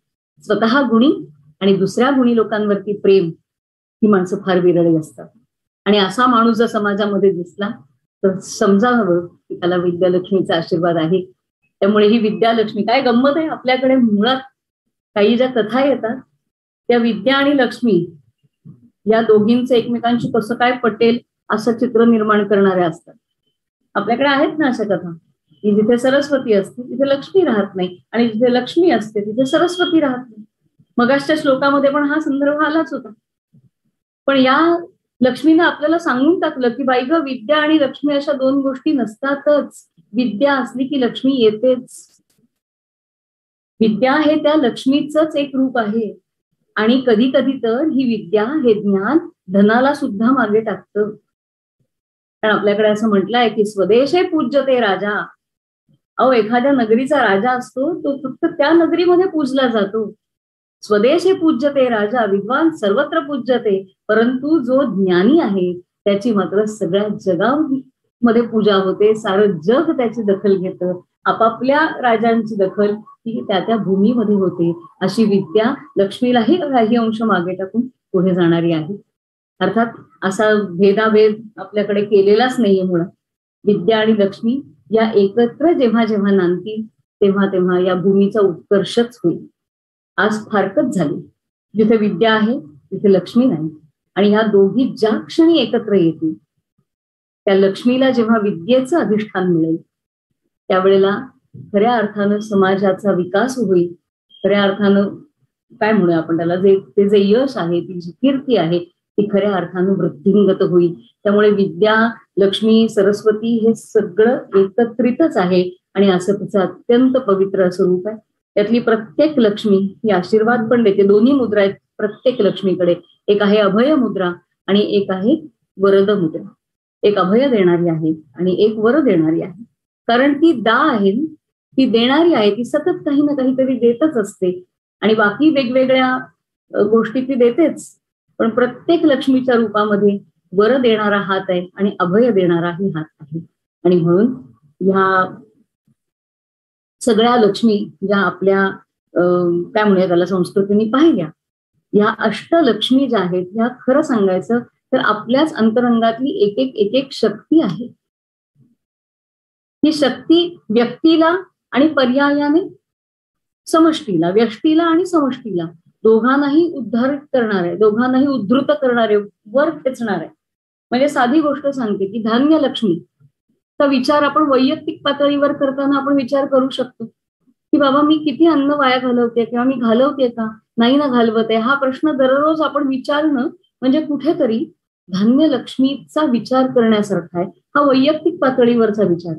स्वतः गुणी आणि दुसऱ्या गुणी लोकांवरती प्रेम ही माणसं फार विरळी असतात. आणि असा माणूस जर समाजामध्ये दिसला तर समजावं की त्याला विद्यालक्ष्मीचा आशीर्वाद आहे. त्यामुळे ही विद्यालक्ष्मी, काय गंमत आहे, आपल्याकडे मुळात काही ज्या कथा येतात त्या विद्या आणि लक्ष्मी या दोघींचं एकमेकांशी कसं काय पटेल असं चित्र निर्माण करणाऱ्या असतात. आपल्याकडे आहेत ना अशा कथा की जिथे सरस्वती असते तिथे लक्ष्मी राहत नाही, आणि जिथे लक्ष्मी असते तिथे सरस्वती राहत नाही. मगाच्या श्लोकामध्ये पण हा संदर्भ आलाच होता. पण या लक्ष्मीनं आपल्याला सांगून टाकलं की बाई ग, विद्या आणि लक्ष्मी अशा दोन गोष्टी नसतातच. विद्या असली की लक्ष्मी येतेच. विद्या हे त्या लक्ष्मीचंच एक रूप आहे. आणि कधी कधी तर ही विद्या, हे ज्ञान धनाला सुद्धा मागे टाकतं. कारण आपल्याकडे असं म्हटलंय की स्वदेशे पूज्यते राजा. अहो, एखाद्या नगरीचा राजा असतो तो फक्त त्या नगरीमध्ये पूजला जातो. स्वदेशे पूज्यते राजा, विद्वान सर्वत्र पूज्यते. परंतु जो ज्ञानी आहे त्याची मात्र सगळ्या जगामध्ये पूजा होते. सारं जग त्याची दखल घेतं. आपापल्या राजांची दखल ही त्या त्या भूमीमध्ये होते. अशी विद्या लक्ष्मीलाही काही अंश मागे टाकून पुढे जाणारी आहे. अर्थात असा भेदाभेद आपल्याकडे केलेलाच नाहीये मुळात. विद्या आणि लक्ष्मी या एकत्र जेव्हा जेव्हा नांदतील तेव्हा तेव्हा या भूमीचा उत्कर्षच होईल. आज फारकत झाली. जिथे विद्या आहे तिथे लक्ष्मी नाही. आणि ह्या दोघी ज्या क्षणी एकत्र येतील त्या लक्ष्मीला जेव्हा विद्येचं अधिष्ठान मिळेल त्यावेळेला खऱ्या अर्थानं समाजाचा विकास होईल. खऱ्या अर्थानं काय म्हणूया आपण त्याला, ते जे यश आहे, ती जी कीर्ती आहे ती खऱ्या अर्थानं वृद्धिंगत होईल. त्यामुळे विद्या, लक्ष्मी, सरस्वती हे सगळं एकत्रितच आहे आणि असं तिचं अत्यंत पवित्र असं रूप आहे. त्यातली प्रत्येक लक्ष्मी ही आशीर्वाद पण देते. दोन्ही मुद्रा आहेत प्रत्येक लक्ष्मीकडे. एक आहे अभय मुद्रा आणि एक आहे वरद मुद्रा. एक अभय देणारी आहे आणि एक वर देणारी आहे. कारण ती दा आहे, ती देणारी आहे, ती सतत काही ना काहीतरी देतच असते. आणि बाकी वेगवेगळ्या गोष्टी ती देतेच. पण प्रत्येक लक्ष्मीच्या रूपामध्ये वर देणारा हात आहे आणि अभय देणाराही हात आहे. आणि म्हणून ह्या सगळ्या लक्ष्मी ज्या आपल्या काय म्हणूया त्याला संस्कृतीने पाहिल्या, या अष्टलक्ष्मी ज्या आहेत ह्या खरं सांगायचं तर आपल्याच अंतरंगातली एक एक शक्ती आहे. ही शक्ती व्यक्तीला आणि पर्यायाने समष्टीला, व्यष्टीला आणि समष्टीला दोघांनाही उद्धारित करणार आहे, दोघांनाही उद्धृत करणार आहे, वर खेचणार आहे. म्हणजे साधी गोष्ट सांगते की धान्य लक्ष्मी चा विचार आपण वैयक्तिक पातळीवर करताना आपण विचार करू शकतो की बाबा मी किती अन्न वाया घालवते किंवा मी घालवते का नाही ना घालवते, हा प्रश्न दररोज आपण विचारणं म्हणजे कुठेतरी धान्य लक्ष्मीचा विचार करण्यासारखा आहे. हा वैयक्तिक पातळीवरचा विचार.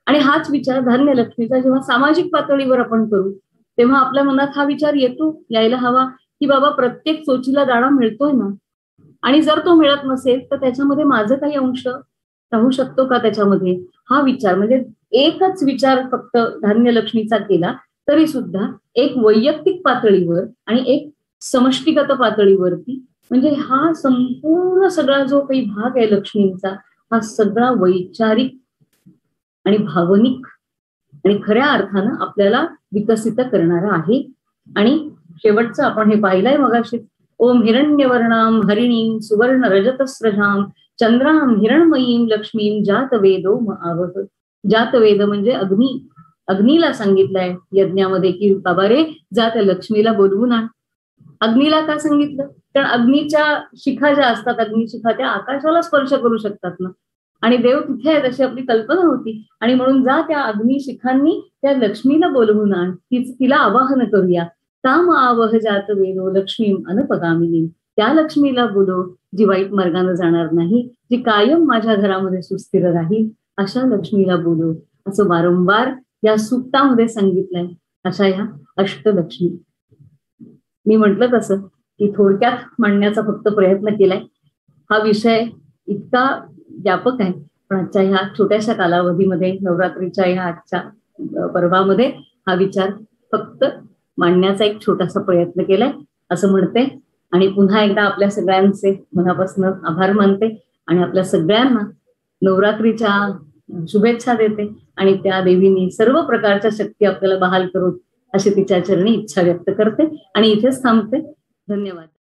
आणि हाच विचार धान्य लक्ष्मीचा जेव्हा सामाजिक पातळीवर आपण करू तेव्हा आपल्या मनात हा विचार यायला हवा की बाबा प्रत्येक चोचीला दाणा मिळतोय ना, आणि जर तो मिळत नसेल तर त्याच्यामध्ये माझं काही अंश राहू शकतो का त्याच्यामध्ये, हा विचार. म्हणजे एकच विचार फक्त धान्य लक्ष्मीचा केला तरी सुद्धा एक वैयक्तिक पातळीवर आणि एक समष्टीगत पातळीवरती, म्हणजे हा संपूर्ण सगळा जो काही भाग आहे लक्ष्मींचा, हा सगळा वैचारिक आणि भावनिक आणि खऱ्या अर्थानं आपल्याला विकसित करणारा आहे. आणि शेवटचं आपण हे पाहिलंय मगाशी, ओम हिरण्यवर्णाम हरिणीम सुवर्ण रजतस्रजाम चंद्राम हिरणमयीम लक्ष्मीम जातवेदो आवह. जातवेद म्हणजे अग्नी. अग्नीला सांगितलंय यज्ञामध्ये की बाबा रे जा त्या लक्ष्मीला बोलवून आण. अग्नीला का सांगितलं? कारण अग्नीच्या शिखा ज्या असतात, अग्निशिखा त्या आकाशाला स्पर्श करू शकतात ना, आणि देव तिथे आहेत अशी आपली कल्पना होती. आणि म्हणून जा त्या अग्निशिखांनी त्या लक्ष्मीला बोलवून आण, तिला आवाहन करूया. ताम आवह जात वेदो लक्ष्मीम अनपगामिनी. त्या लक्ष्मीला बोलव जी वाईट मार्गाने जाणार नाही, जी कायम माझ्या घरामध्ये सुस्थिर राहील, अशा लक्ष्मीला बोलव असं वारंवार या सूक्तामध्ये सांगितलंय. अशा ह्या अष्टलक्ष्मी. मी म्हटलं तसं की थोडक्यात मांडण्याचा फक्त प्रयत्न केलाय. हा विषय इतका व्यापक आहे, पण आजच्या ह्या छोट्याशा कालावधीमध्ये, नवरात्रीच्या ह्या आजच्या पर्वामध्ये हा विचार फक्त मांडण्याचा एक छोटासा प्रयत्न केलाय असं म्हणते. आणि पुन्हा एकदा आपल्या सगळ्यांचे मनापासून आभार मानते आणि आपल्या सगळ्यांना नवरात्रीच्या शुभेच्छा देते आणि त्या देवीने सर्व प्रकारच्या शक्ती आपल्याला बहाल करून अशी तिच्या चरणी इच्छा व्यक्त करते आणि इथेच थांबते. धन्यवाद.